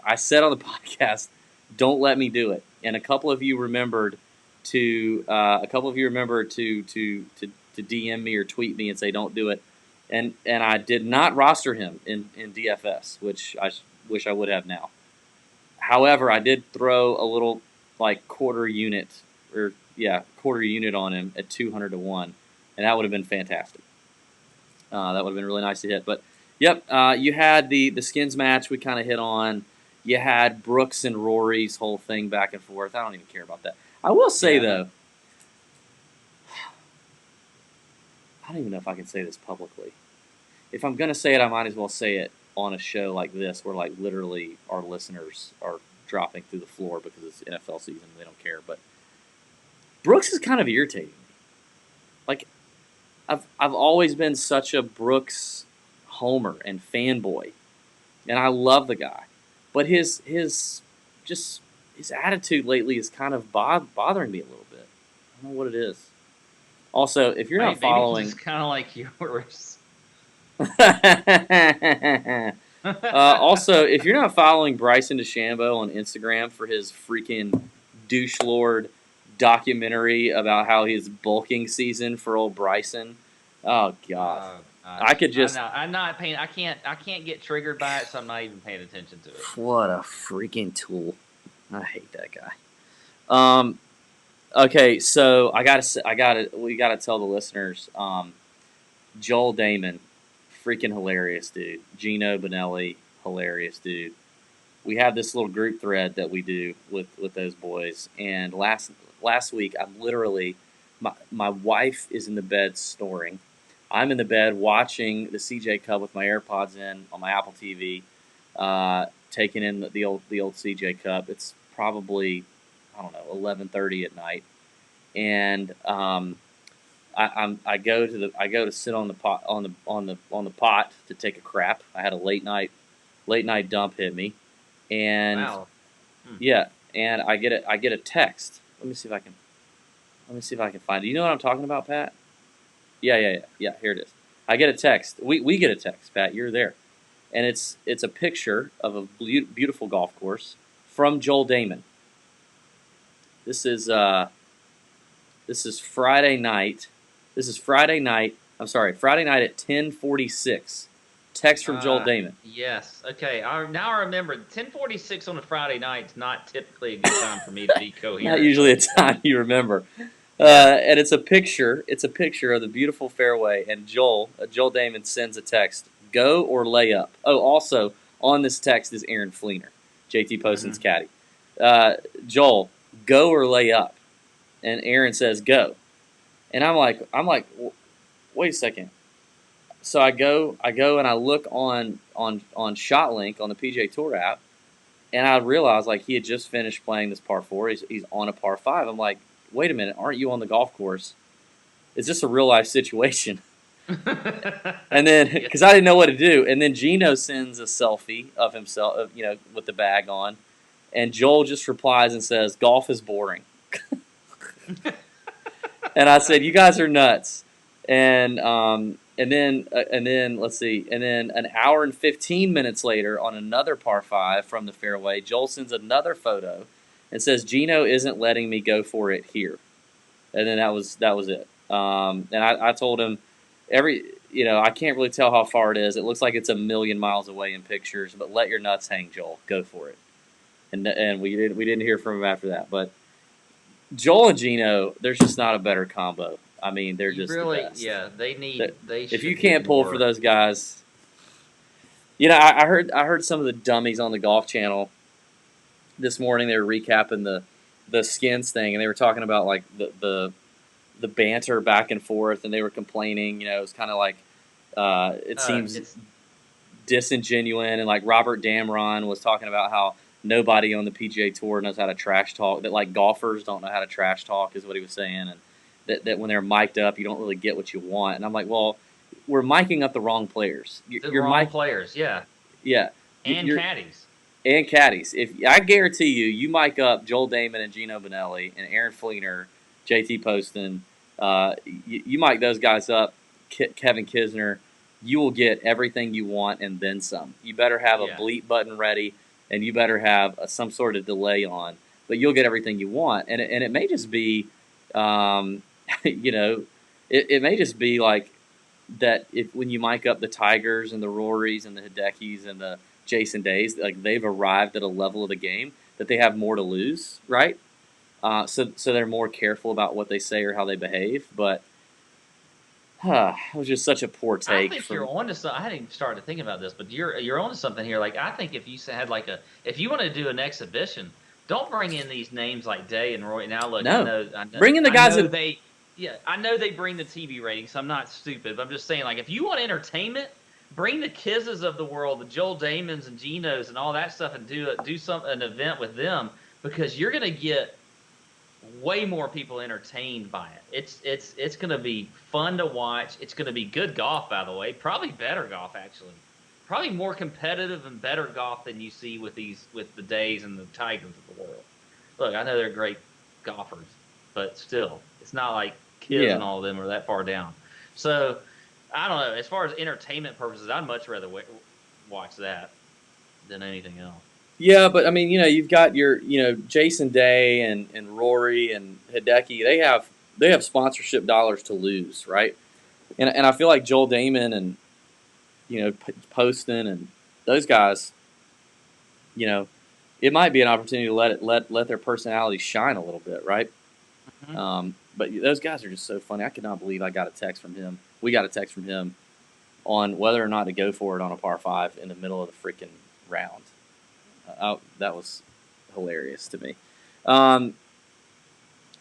I said on the podcast, don't let me do it, and a couple of you remembered to DM me or tweet me and say don't do it, and I did not roster him in DFS, which I wish I would have now. However, I did throw a little quarter unit on him at 200 to 1, and that would have been fantastic. That would have been really nice to hit. But yep, you had the skins match we kind of hit on. You had Brooks and Rory's whole thing back and forth. I don't even care about that. I will say though, I don't even know if I can say this publicly. If I'm gonna say it, I might as well say it on a show like this, where literally our listeners are dropping through the floor because it's NFL season and they don't care. But Brooks is kind of irritating me. I've always been such a Brooks homer and fanboy, and I love the guy, but his attitude lately is kind of bothering me a little bit. I don't know what it is. Also, if you're not following, it's kind of like yours. Also, if you're not following Bryson DeChambeau on Instagram for his freaking douche lord documentary about how his bulking season for old Bryson, oh god, I could just. I'm not paying. I can't get triggered by it, so I'm not even paying attention to it. What a freaking tool! I hate that guy. Okay, so we gotta tell the listeners. Joel Damon, freaking hilarious dude. Gino Bonelli, hilarious dude. We have this little group thread that we do with those boys, and last week I'm literally my wife is in the bed snoring. I'm in the bed watching the CJ Cup with my AirPods in on my Apple TV, taking in the old CJ Cup. It's probably, I don't know, 11:30 at night, and I go to sit on the pot on the pot to take a crap. I had a late night dump hit me, and wow. Yeah, and I get a text. Let me see if I can find it. You know what I'm talking about, Pat? Yeah. Here it is. I get a text. We get a text, Pat. You're there, and it's a picture of a beautiful golf course from Joel Damon. This is Friday night. Friday night at 10:46. Text from Joel Damon. Yes. Okay. Now I remember. 10:46 on a Friday night is not typically a good time for me to be coherent. Not usually a time you remember. And it's a picture. It's a picture of the beautiful fairway, and Joel Damon sends a text. go or lay up. Oh, also on this text is Aaron Fleener, JT Poston's caddy. Joel, go or lay up, and Aaron says go, and I'm like, wait a second. So I go and I look on ShotLink on the PGA Tour app, and I realized like he had just finished playing this par four. He's on a par five. I'm like, wait a minute, aren't you on the golf course? Is this a real life situation? And then because I didn't know what to do, and then Gino sends a selfie of himself, with the bag on, and Joel just replies and says, "Golf is boring." And I said, "You guys are nuts." And then let's see, and then an hour and 15 minutes later, on another par five from the fairway, Joel sends another photo and says, "Gino isn't letting me go for it here." And then that was it. And I told him I can't really tell how far it is. It looks like it's a million miles away in pictures, but let your nuts hang, Joel. Go for it. And we didn't hear from him after that, but Joel and Gino, there's just not a better combo. I mean, they're just really, the best. Yeah. If you can't pull for those guys, I heard some of the dummies on the Golf Channel this morning. They were recapping the Skins thing, and they were talking about like the banter back and forth, and they were complaining. It was kind of like it seems disingenuous, and like Robert Damron was talking about how nobody on the PGA Tour knows how to trash talk. That like golfers don't know how to trash talk is what he was saying, and that when they're mic'd up, you don't really get what you want. And I'm like, well, we're micing up the wrong players. You're wrong players, yeah. Yeah. And caddies. And caddies. If I guarantee you mic up Joel Damon and Gino Bonelli and Aaron Fleener, JT Poston, you mic those guys up, Kevin Kisner, you will get everything you want and then some. You better have a bleep button ready, and you better have some sort of delay on, but you'll get everything you want. And it may just be, it may just be like that when you mic up the Tigers and the Rorys and the Hidekis and the Jason Days, like they've arrived at a level of the game that they have more to lose, right? So they're more careful about what they say or how they behave. But it was just such a poor take. I think you're on to something. I hadn't even started to think about this, but you're on to something here. Like I think if you had if you want to do an exhibition, don't bring in these names like Day and Roy. Now look, no. I know bring in the guys that I know they bring the TV ratings. So I'm not stupid, but I'm just saying, like, if you want entertainment, bring the Kizzes of the world, the Joel Damons and Genos and all that stuff, and do an event with them, because you're gonna get way more people entertained by it. It's gonna be fun to watch. It's gonna be good golf, by the way. Probably better golf, actually. Probably more competitive and better golf than you see with the Days and the Tigers of the world. Look, I know they're great golfers, but still, it's not like Kids and all of them are that far down. So I don't know. As far as entertainment purposes, I'd much rather watch that than anything else. Yeah, but I mean, you've got your, Jason Day and Rory and Hideki. They have sponsorship dollars to lose, right? And I feel like Joel Damon and Poston and those guys, it might be an opportunity to let their personality shine a little bit, right? Mm-hmm. But those guys are just so funny. I could not believe I got a text from him. We got a text from him on whether or not to go for it on a par five in the middle of the freaking round. That was hilarious to me.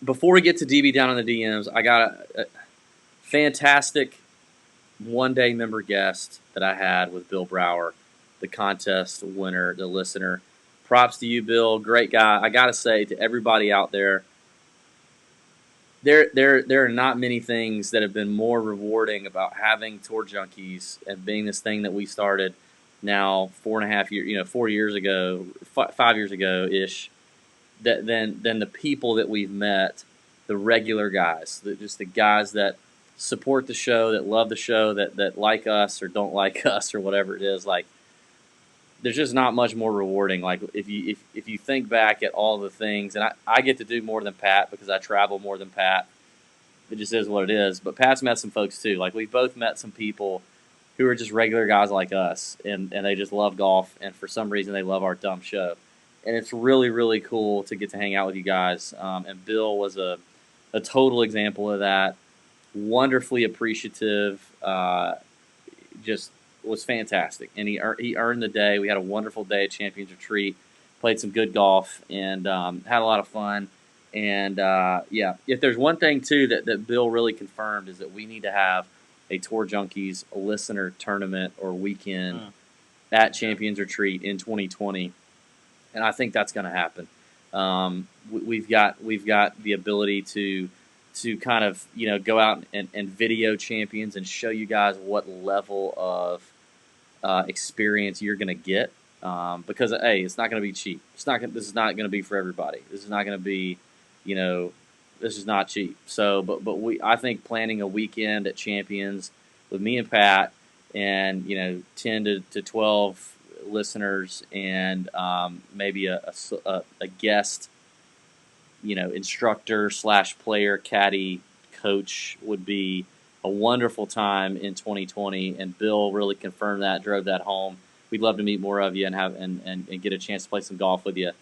Before we get to DB down in the DMs, I got a fantastic one-day member guest that I had with Bill Brower, the contest winner, the listener. Props to you, Bill. Great guy. I got to say to everybody out there, there are not many things that have been more rewarding about having Tour Junkies and being this thing that we started now 4 years ago, 5 years ago ish, than the people that we've met, the regular guys, just the guys that support the show, that love the show, that like us or don't like us or whatever it is. Like, there's just not much more rewarding. Like if you think back at all the things, and I get to do more than Pat because I travel more than Pat. It just is what it is. But Pat's met some folks too. Like we've both met some people who are just regular guys like us, and they just love golf, and for some reason they love our dumb show. And it's really, really cool to get to hang out with you guys. And Bill was a total example of that. Wonderfully appreciative, just was fantastic, and he earned the day. We had a wonderful day at Champions Retreat, played some good golf, and had a lot of fun. And yeah, if there's one thing too that Bill really confirmed is that we need to have a Tour Junkies listener tournament or weekend at Champions Retreat in 2020, and I think that's going to happen. We've got the ability to kind of go out and video champions and show you guys what level of experience you're going to get. Because hey, it's not going to be cheap. This is not going to be for everybody. This is not going to be, this is not cheap. So, but I think planning a weekend at Champions with me and Pat, and 10 to 12 listeners, and maybe a guest, instructor / player, caddy, coach would be a wonderful time in 2020. And Bill really confirmed that, drove that home. We'd love to meet more of you and have and get a chance to play some golf with you.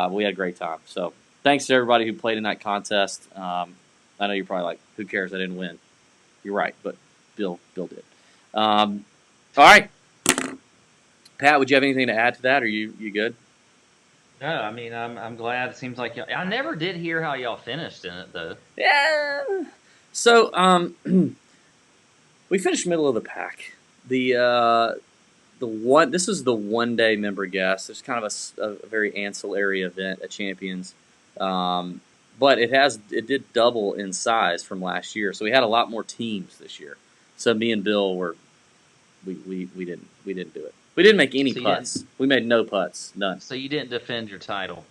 We had a great time. So thanks to everybody who played in that contest. I know you're probably like, who cares? I didn't win. You're right, but Bill did. All right, Pat, would you have anything to add to that? Or you good? No, I mean I'm glad. It seems like I never did hear how y'all finished in it though. Yeah. So we finished middle of the pack. This is the 1 day member guest. It's kind of a very ancillary event at Champions, but it did double in size from last year. So we had a lot more teams this year. So me and Bill we didn't do it. We didn't make any putts. We made no putts, none. So you didn't defend your title?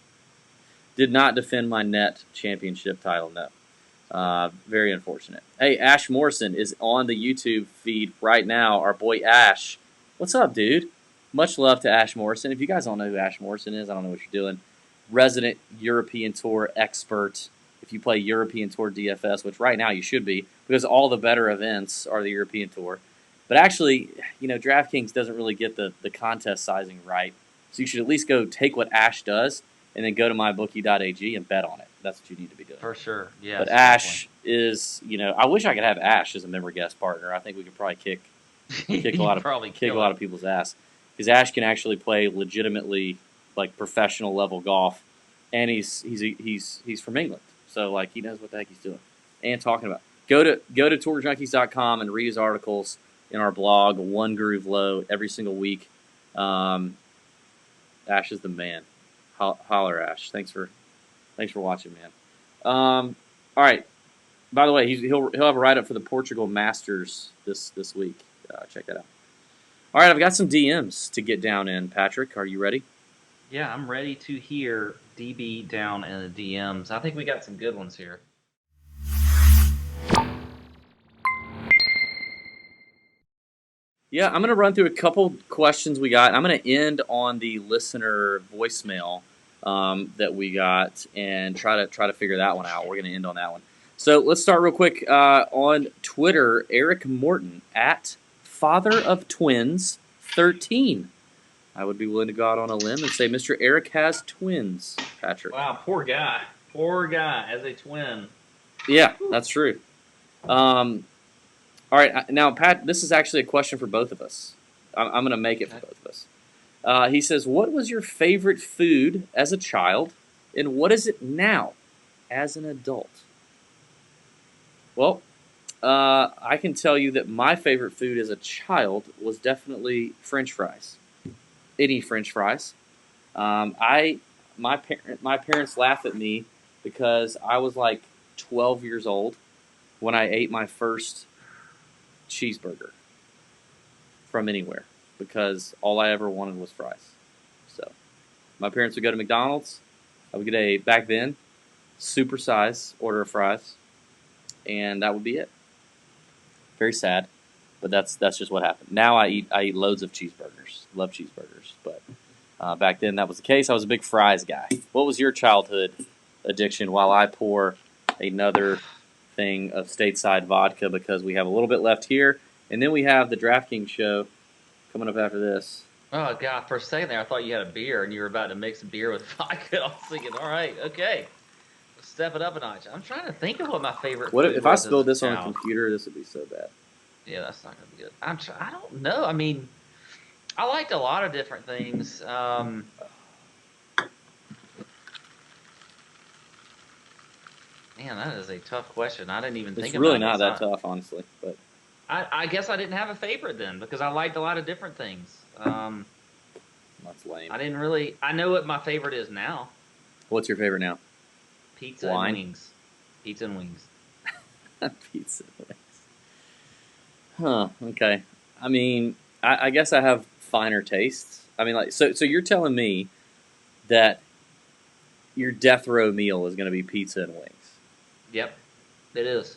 Did not defend my net championship title, no. Very unfortunate. Hey, Ash Morrison is on the YouTube feed right now. Our boy Ash. What's up, dude? Much love to Ash Morrison. If you guys don't know who Ash Morrison is, I don't know what you're doing. Resident European Tour expert. If you play European Tour DFS, which right now you should be, because all the better events are the European Tour. But actually, DraftKings doesn't really get the contest sizing right. So you should at least go take what Ash does and then go to mybookie.ag and bet on it. That's what you need to be doing. For sure, yeah. But Ash is, I wish I could have Ash as a member guest partner. I think we could probably kick a lot of people's ass, because Ash can actually play legitimately like professional level golf, and he's from England, so like he knows what the heck he's doing and talking about. Go to tourjunkies.com and read his articles in our blog, One Groove Low, every single week. Ash is the man. Holler, Ash. Thanks for watching, man. All right. By the way, he'll have a write up for the Portugal Masters this week. Check that out. All right, I've got some DMs to get down in. Patrick, are you ready? Yeah, I'm ready to hear DB down in the DMs. I think we got some good ones here. Yeah, I'm going to run through a couple questions we got. I'm going to end on the listener voicemail that we got and try to figure that one out. We're going to end on that one. So let's start real quick on Twitter. Eric Morton at Father of Twins 13. I would be willing to go out on a limb and say Mr. Eric has twins, Patrick. Wow, poor guy. Poor guy as a twin. Yeah, that's true. All right, now, Pat, this is actually a question for both of us. I'm going to make it for both of us. He says, what was your favorite food as a child, and what is it now as an adult? Well, I can tell you that my favorite food as a child was definitely French fries. Any French fries. My parents laugh at me because I was like 12 years old when I ate my first cheeseburger from anywhere, because all I ever wanted was fries. So my parents would go to McDonald's. I would get back then, super size order of fries, and that would be it. Very sad, but that's just what happened. Now I eat loads of cheeseburgers. Love cheeseburgers, but back then that was the case. I was a big fries guy. What was your childhood addiction? While I pour another thing of stateside vodka, because we have a little bit left here, and then we have the DraftKings show coming up after this. Oh God! For a second there, I thought you had a beer and you were about to mix a beer with vodka. I was thinking, all right, okay, step it up a notch. I'm trying to think of what my favorite. What if I spilled this on the computer? This would be so bad. Yeah, that's not gonna be good. I don't know. I mean, I liked a lot of different things. Man, that is a tough question. I didn't even It's think really about it. not that So tough, honestly. But I guess I didn't have a favorite then because I liked a lot of different things. that's lame. I didn't really. I know what my favorite is now: What's your favorite now? pizza and Wine? wings. Pizza and wings. Pizza. Huh. Okay. I mean, I guess I have finer tastes. I mean, like, so you're telling me that your death row meal is going to be pizza and wings? Yep, it is.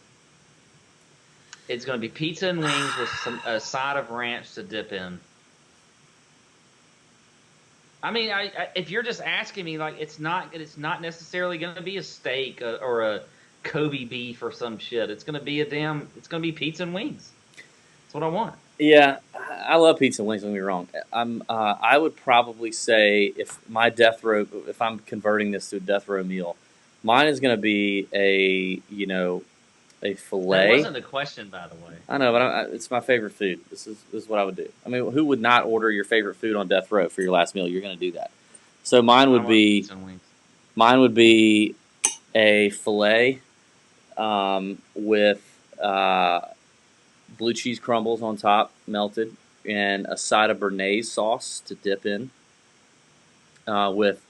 It's going to be pizza and wings with a side of ranch to dip in. I mean, if you're just asking me, like, it's not necessarily going to be a steak or a Kobe beef or some shit. It's going to be pizza and wings. That's what I want. Yeah, I love pizza and wings. Don't get me wrong. I would probably say if I'm converting this to a death row meal, mine is going to be a That fillet. wasn't the question, by the way. I know, but it's my favorite food. This is what I would do. I mean, who would not order your favorite food on death row for your last meal? You're going to do that. So I want pizza and wings. mine would be a fillet with blue cheese crumbles on top, melted, and a side of béarnaise sauce to dip in, with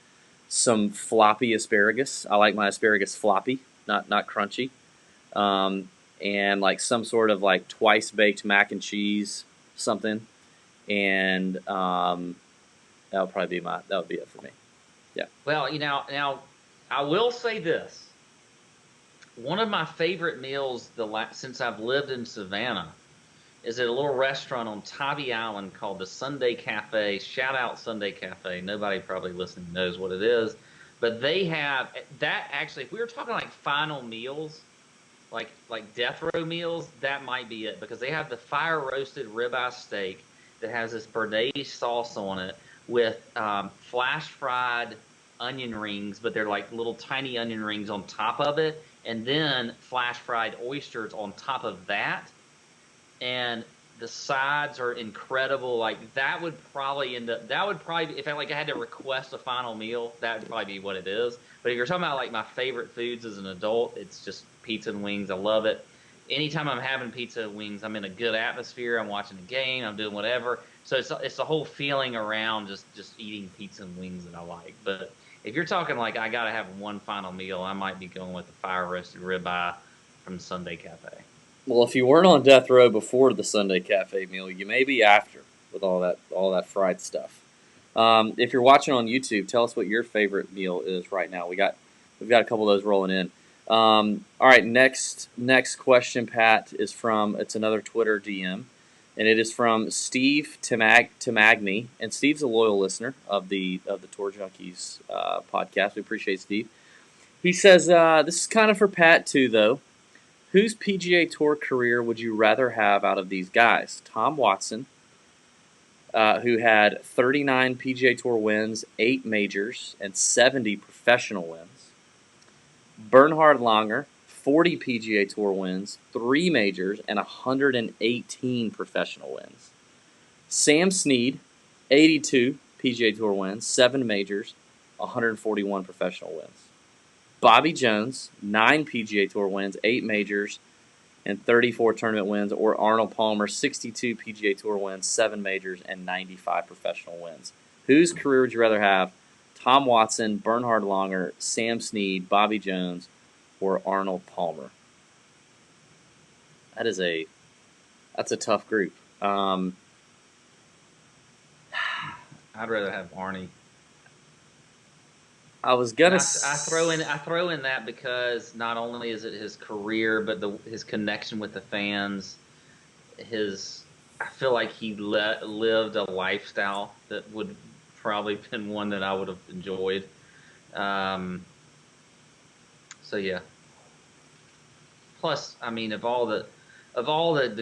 some floppy asparagus. I like my asparagus floppy, not crunchy. And like some sort of like twice baked mac and cheese, something. And that would be it for me. Yeah. Well, now I will say this. One of my favorite meals since I've lived in Savannah is at a little restaurant on Tybee Island called the Sunday Cafe. Shout out Sunday Cafe. Nobody probably listening knows what it is, but they have that actually. If we were talking like final meals, like death row meals, that might be it because they have the fire roasted ribeye steak that has this béarnaise sauce on it with flash fried onion rings, but they're like little tiny onion rings on top of it, and then flash fried oysters on top of that, and the sides are incredible. Like that would probably end up. That would probably, if I had to request a final meal, that would probably be what it is. But if you're talking about like my favorite foods as an adult, it's just pizza and wings. I love it. Anytime I'm having pizza and wings, I'm in a good atmosphere. I'm watching a game. I'm doing whatever. So it's the whole feeling around just eating pizza and wings that I like. But if you're talking like I gotta have one final meal, I might be going with the fire roasted ribeye from Sunday Cafe. Well, if you weren't on death row before the Sunday Cafe meal, you may be after with all that fried stuff. If you're watching on YouTube, tell us what your favorite meal is right now. We've got a couple of those rolling in. All right, next question, Pat, is from it's another Twitter DM, and it is from Steve Tamagni, and Steve's a loyal listener of the Tour Junkies podcast. We appreciate Steve. He says this is kind of for Pat too, though. Whose PGA Tour career would you rather have out of these guys? Tom Watson, who had 39 PGA Tour wins, 8 majors, and 70 professional wins. Bernhard Langer, 40 PGA Tour wins, 3 majors, and 118 professional wins. Sam Snead, 82 PGA Tour wins, 7 majors, 141 professional wins. Bobby Jones, 9 PGA Tour wins, 8 majors, and 34 tournament wins. Or Arnold Palmer, 62 PGA Tour wins, 7 majors, and 95 professional wins. Whose career would you rather have? Tom Watson, Bernhard Langer, Sam Snead, Bobby Jones, or Arnold Palmer? That's a tough group. I'd rather have Arnie. I was And gonna. I throw in that because not only is it his career, but his connection with the fans. I feel like he lived a lifestyle that would probably been one that I would have enjoyed. Um, so yeah. Plus, I mean, of all the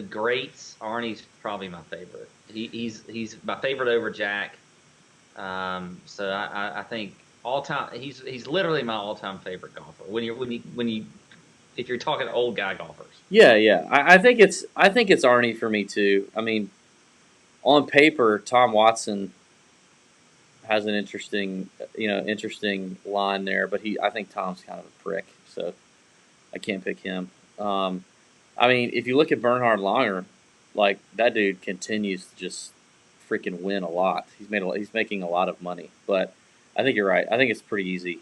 greats, Arnie's probably my favorite. He's my favorite over Jack. So I think all time he's literally my all time favorite golfer. When you if you're talking old guy golfers. Yeah. I think it's Arnie for me too. I mean, on paper, Tom Watson has an interesting line there, but I think Tom's kind of a prick, so I can't pick him. I mean, if you look at Bernhard Langer, like that dude continues to just freaking win a lot. He's making a lot of money, but I think you're right. I think it's pretty easy.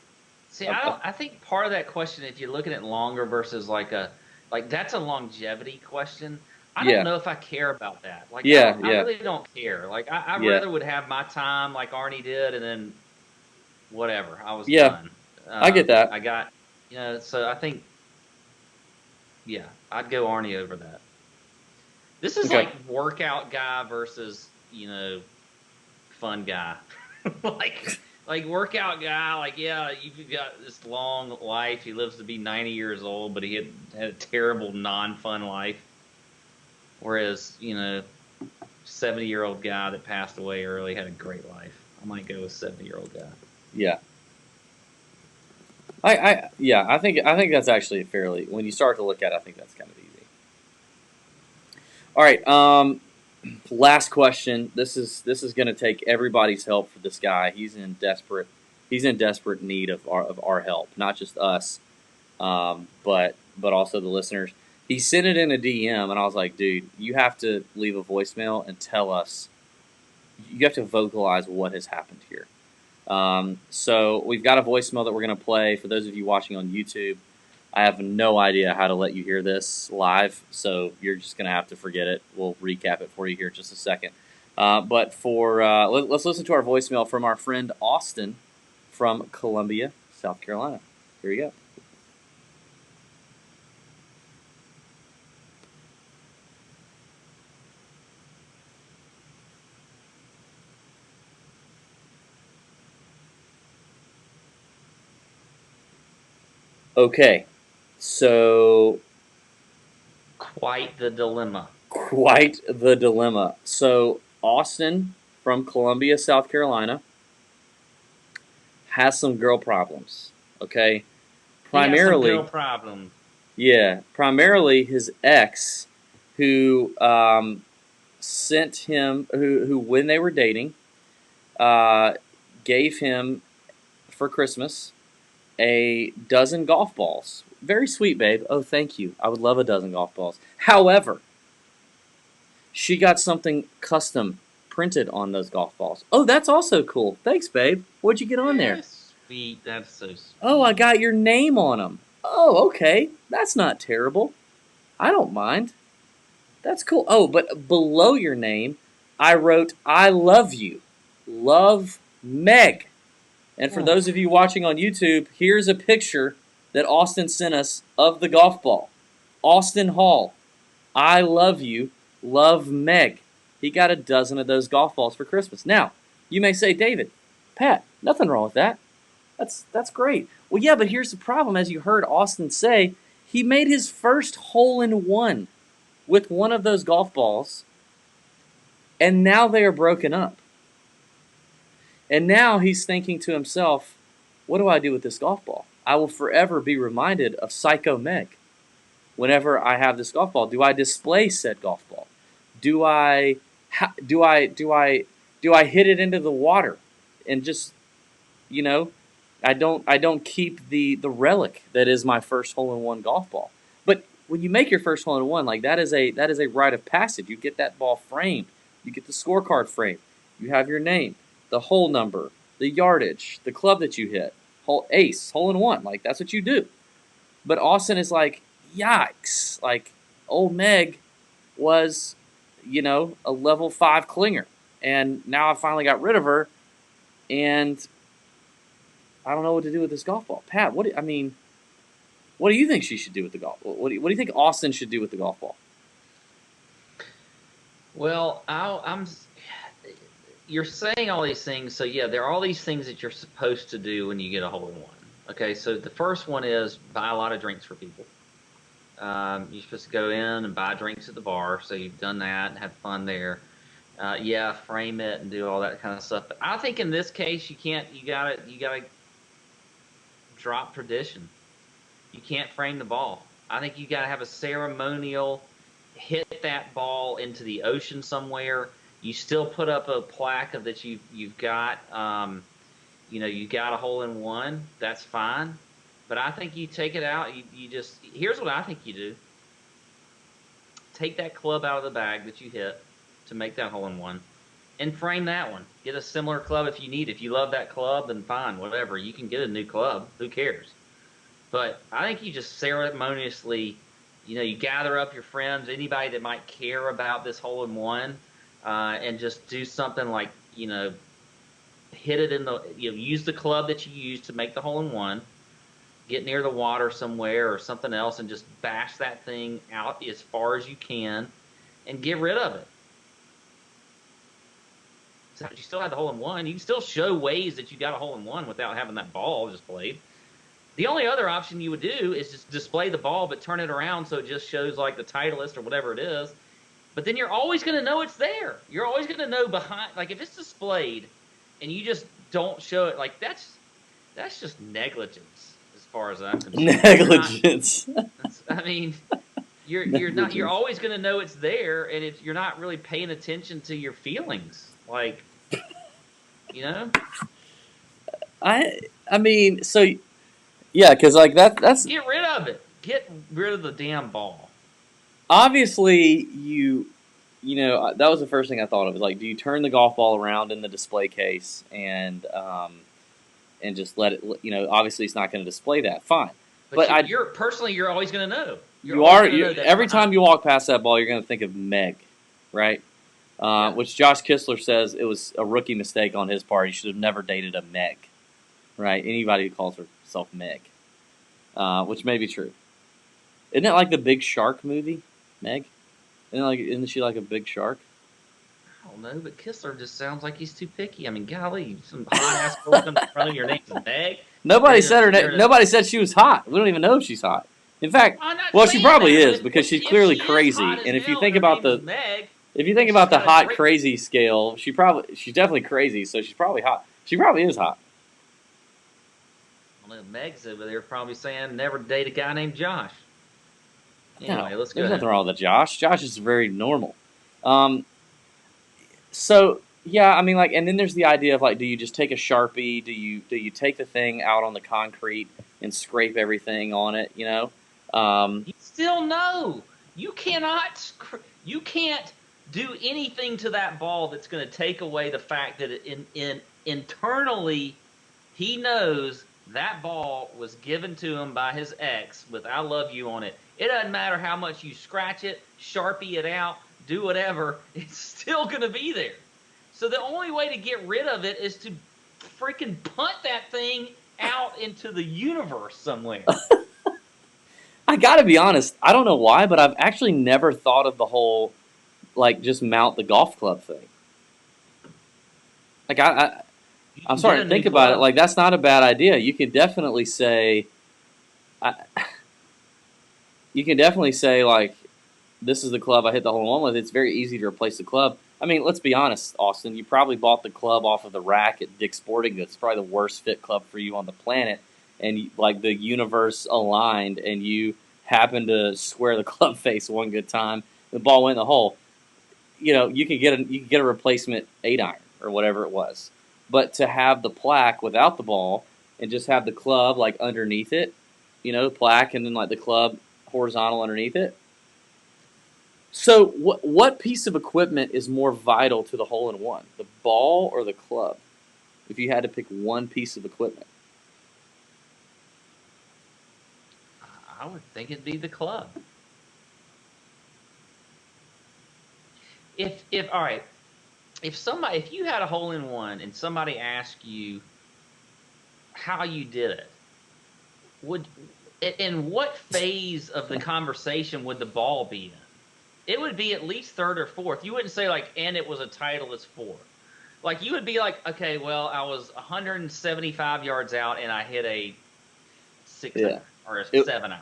See, I think part of that question, if you're looking at longer versus like that's a longevity question. I don't Yeah, know if I care about that. Like, I yeah, really don't care. Like, I yeah, rather would have my time like Arnie did, and then whatever, I was yeah. done. I get that. I got, so I think, yeah, I'd go Arnie over that. This is Okay. like workout guy versus, fun guy. like workout guy, like, yeah, you've got this long life. He lives to be 90 years old, but he had a terrible non-fun life. Whereas, 70-year-old guy that passed away early had a great life. I might go with 70-year-old guy. Yeah. Yeah. I think that's actually fairly. When you start to look at it, I think that's kind of easy. All right. Last question. This is going to take everybody's help for this guy. He's in desperate need of our help, not just us, but also the listeners. He sent it in a DM, and I was like, dude, you have to leave a voicemail and tell us. You have to vocalize what has happened here. So we've got a voicemail that we're going to play for those of you watching on YouTube. I have no idea how to let you hear this live, so you're just going to have to forget it. We'll recap it for you here in just a second. But let's listen to our voicemail from our friend Austin from Columbia, South Carolina. Here you go. Okay, so Quite the dilemma. quite the dilemma. So Austin from Columbia, South Carolina, has some girl problems. Okay, He has some girl primarily, problems. yeah, primarily his ex, who sent him, who when they were dating, uh, gave him for Christmas a dozen golf balls. Very sweet, babe. Oh, thank you. I would love a dozen golf balls. However, she got something custom printed on those golf balls. Oh, that's also cool. Thanks, babe. What'd you get on there? Sweet. That's so sweet. Oh, I got your name on them. Oh, okay. That's not terrible. I don't mind. That's cool. Oh, but below your name, I wrote, I love you. Love Meg. And for those of you watching on YouTube, here's a picture that Austin sent us of the golf ball. Austin Hall, I love you. Love Meg. He got a dozen of those golf balls for Christmas. Now, you may say, David, Pat, nothing wrong with that. That's great. Well, yeah, but here's the problem. As you heard Austin say, he made his first hole in one with one of those golf balls, and now they are broken up. And now he's thinking to himself, what do I do with this golf ball? I will forever be reminded of Psycho Meg whenever I have this golf ball. Do I display said golf ball? Do I hit it into the water and just, you know, I don't keep the relic that is my first hole in one golf ball. But when you make your first hole in one, like that is a rite of passage. You get that ball framed. You get the scorecard framed. You have your name, the hole number, the yardage, the club that you hit, hole ace, hole in one. Like that's what you do. But Austin is like, yikes! Like old Meg was, a level 5 clinger, and now I finally got rid of her, and I don't know what to do with this golf ball. Pat, what do you think she should do with the golf? What do you think Austin should do with the golf ball? Well, you're saying all these things, so yeah, there are all these things that you're supposed to do when you get a hole in one. Okay, so the first one is buy a lot of drinks for people. You're supposed to go in and buy drinks at the bar, so you've done that and had fun there. Yeah, frame it and do all that kind of stuff. But I think in this case, you can't. You gotta drop tradition. You can't frame the ball. I think you got to have a ceremonial hit that ball into the ocean somewhere. You still put up a plaque of that you've got you got a hole in one. That's fine. But I think you take it out. You just here's what I think you do. Take that club out of the bag that you hit to make that hole in one, and frame that one. Get a similar club if you need. If you love that club, then fine, whatever. You can get a new club. Who cares? But I think you just ceremoniously, you gather up your friends, anybody that might care about this hole in one, and just do something like, hit it use the club that you use to make the hole in one, get near the water somewhere or something else, and just bash that thing out as far as you can, and get rid of it. So you still have the hole in one. You can still show ways that you got a hole in one without having that ball displayed. The only other option you would do is just display the ball, but turn it around so it just shows like the Titleist or whatever it is. But then you're always going to know it's there. You're always going to know behind, like if it's displayed and you just don't show it, like that's just negligence as far as I'm concerned. Negligence. You're always going to know it's there, and you're not really paying attention to your feelings, like, I mean, so. Yeah, because like that's get rid of it. Get rid of the damn ball. Obviously, that was the first thing I thought of. Is like, do you turn the golf ball around in the display case and just let it? Obviously, it's not going to display that. Fine, but you're always going to know. Every time you walk past that ball, you're going to think of Meg, right? Yeah. Which Josh Kistler says it was a rookie mistake on his part. He should have never dated a Meg, right? Anybody who calls herself Meg, which may be true. Isn't it like the Big Shark movie, Meg? Isn't she like a big shark? I don't know, but Kistler just sounds like he's too picky. I mean, golly, some hot ass girl comes in front of your name's Meg. Nobody said her name. Nobody said she was hot. We don't even know if she's hot. In fact, well, she probably is because she's clearly crazy. And if you think about the hot crazy scale, she's definitely crazy. So she's probably hot. She probably is hot. Well, Meg's over there probably saying never date a guy named Josh. Anyway, let's go. There's nothing wrong with Josh. Josh is very normal. So yeah, I mean, like, and then there's the idea of like, do you just take a Sharpie? Do you take the thing out on the concrete and scrape everything on it? You still know you cannot. You can't do anything to that ball that's going to take away the fact that internally he knows that ball was given to him by his ex with "I love you" on it. It doesn't matter how much you scratch it, Sharpie it out, do whatever, it's still going to be there. So the only way to get rid of it is to freaking punt that thing out into the universe somewhere. I got to be honest, I don't know why, but I've actually never thought of the whole, like, just mount the golf club thing. Like, I'm starting to think about it. Like, that's not a bad idea. You can definitely say... You can definitely say, like, this is the club I hit the hole in one with. It's very easy to replace the club. I mean, let's be honest, Austin. You probably bought the club off of the rack at Dick's Sporting Goods. It's probably the worst fit club for you on the planet. And, like, the universe aligned, and you happened to square the club face one good time. The ball went in the hole. You could get a replacement 8-iron or whatever it was. But to have the plaque without the ball and just have the club, like, underneath it, plaque and then, like, the club horizontal underneath it. So what piece of equipment is more vital to the hole-in-one, the ball or the club, if you had to pick one piece of equipment? I would think it'd be the club. If you had a hole-in-one and somebody asked you how you did it, in what phase of the conversation would the ball be in? It would be at least third or fourth. You wouldn't say, like, and it was a Titleist 4. Like, you would be like, okay, well, I was 175 yards out and I hit a 6-iron or a 7-iron.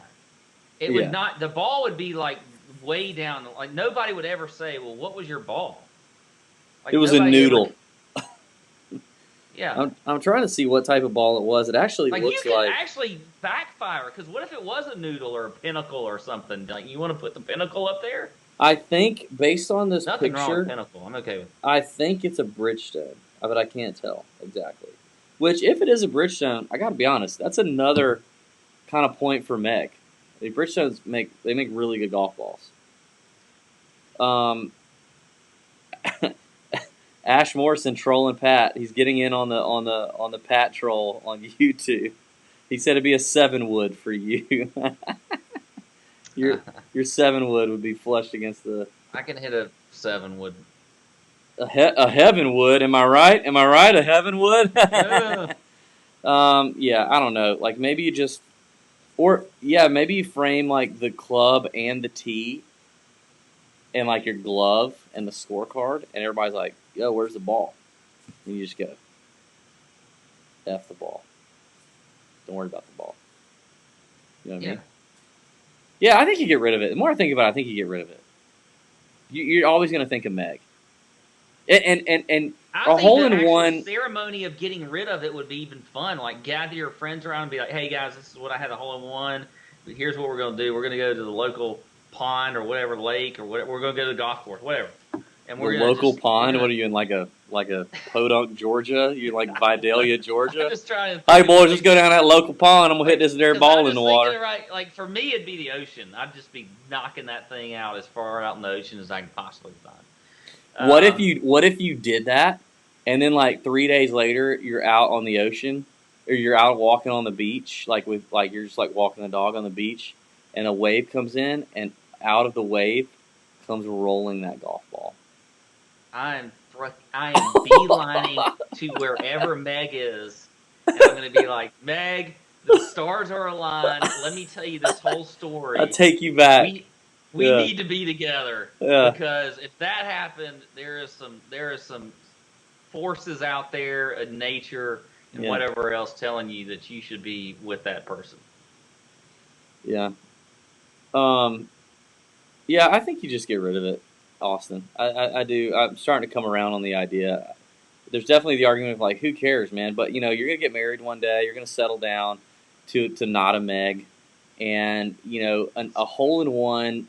It would not – the ball would be, like, way down. Like, nobody would ever say, well, what was your ball? Like, it was a noodle. Yeah. I'm trying to see what type of ball it was. It actually Like, you looks could like. actually backfire, because what if it was a noodle or a pinnacle or something? Like, you want to put the pinnacle up there? I think based on this Nothing wrong with picture, pinnacle. I'm okay with it. I think it's a Bridgestone, but I can't tell exactly. Which, if it is a Bridgestone, I got to be honest, that's another kind of point for Meg. The Bridgestones make really good golf balls. Ash Morrison trolling Pat. He's getting in on the Pat troll on YouTube. He said it'd be a 7-wood for you. your 7-wood would be flushed against the. I can hit a 7-wood. A heaven would. Am I right? Am I right? A heaven would. Yeah. Yeah, I don't know. Like maybe you just, maybe you frame like the club and the tee, and like your glove and the scorecard, and everybody's like, "Yo, where's the ball?" And you just go, "F the ball. Don't worry about the ball." You know what I mean? Yeah, I think you get rid of it. The more I think about it, I think you get rid of it. You're always going to think of Meg. And a hole in one ceremony of getting rid of it would be even fun. Like, gather your friends around and be like, "Hey guys, this is what I had a hole in one. Here's what we're gonna do. We're gonna go to the local pond or whatever lake or whatever. We're gonna go to the golf course, whatever." And we're the local pond. What are you in, like a Podunk, Georgia? You like Vidalia, Georgia? I'm just trying to. Hey boys, just go down that local pond. I'm gonna hit this there ball in the water. Right, like for me, it'd be the ocean. I'd just be knocking that thing out as far out in the ocean as I can possibly find. What if you did that, and then like 3 days later you're out on the ocean, or you're out walking on the beach, you're just like walking the dog on the beach, and a wave comes in, and out of the wave comes rolling that golf ball. I am beelining to wherever Meg is, and I'm going to be like, "Meg, the stars are aligned. Let me tell you this whole story. I'll take you back. We need to be together, because if that happened, there is some forces out there in nature and whatever else telling you that you should be with that person." Yeah. Yeah, I think you just get rid of it, Austin. I do. I'm starting to come around on the idea. There's definitely the argument of like, who cares, man? But you're gonna get married one day. You're gonna settle down to not a Meg, and a hole in one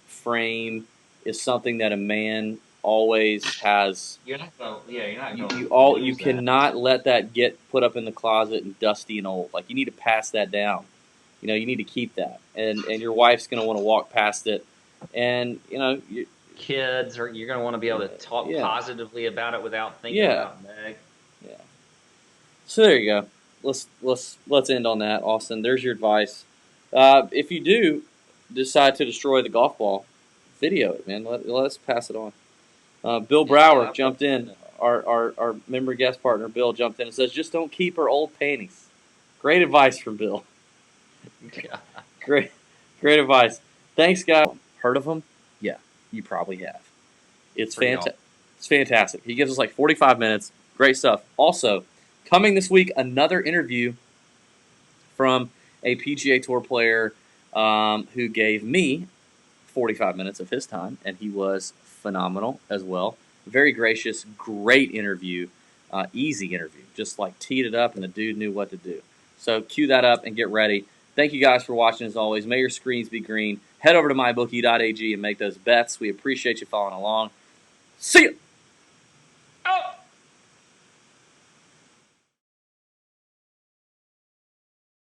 frame is something that a man always has. You're not going. You cannot let that get put up in the closet and dusty and old. Like, you need to pass that down. You need to keep that, and your wife's gonna want to walk past it, and kids, or you're gonna want to be able to talk positively about it without thinking about Meg. Yeah. So there you go. Let's end on that, Austin. There's your advice. If you do decide to destroy the golf ball, video it, man. Let us pass it on. Bill Brower jumped in. Our member guest partner Bill jumped in and says, "Just don't keep her old panties." Great advice from Bill. Great advice. Thanks, guys. Heard of him? Yeah, you probably have. It's fantastic. It's fantastic. He gives us like 45 minutes. Great stuff. Also, coming this week, another interview from a PGA Tour player who gave me 45 minutes of his time, and he was phenomenal as well. Very gracious, great interview, easy interview. Just like teed it up, and the dude knew what to do. So cue that up and get ready. Thank you guys for watching as always. May your screens be green. Head over to mybookie.ag and make those bets. We appreciate you following along. See you.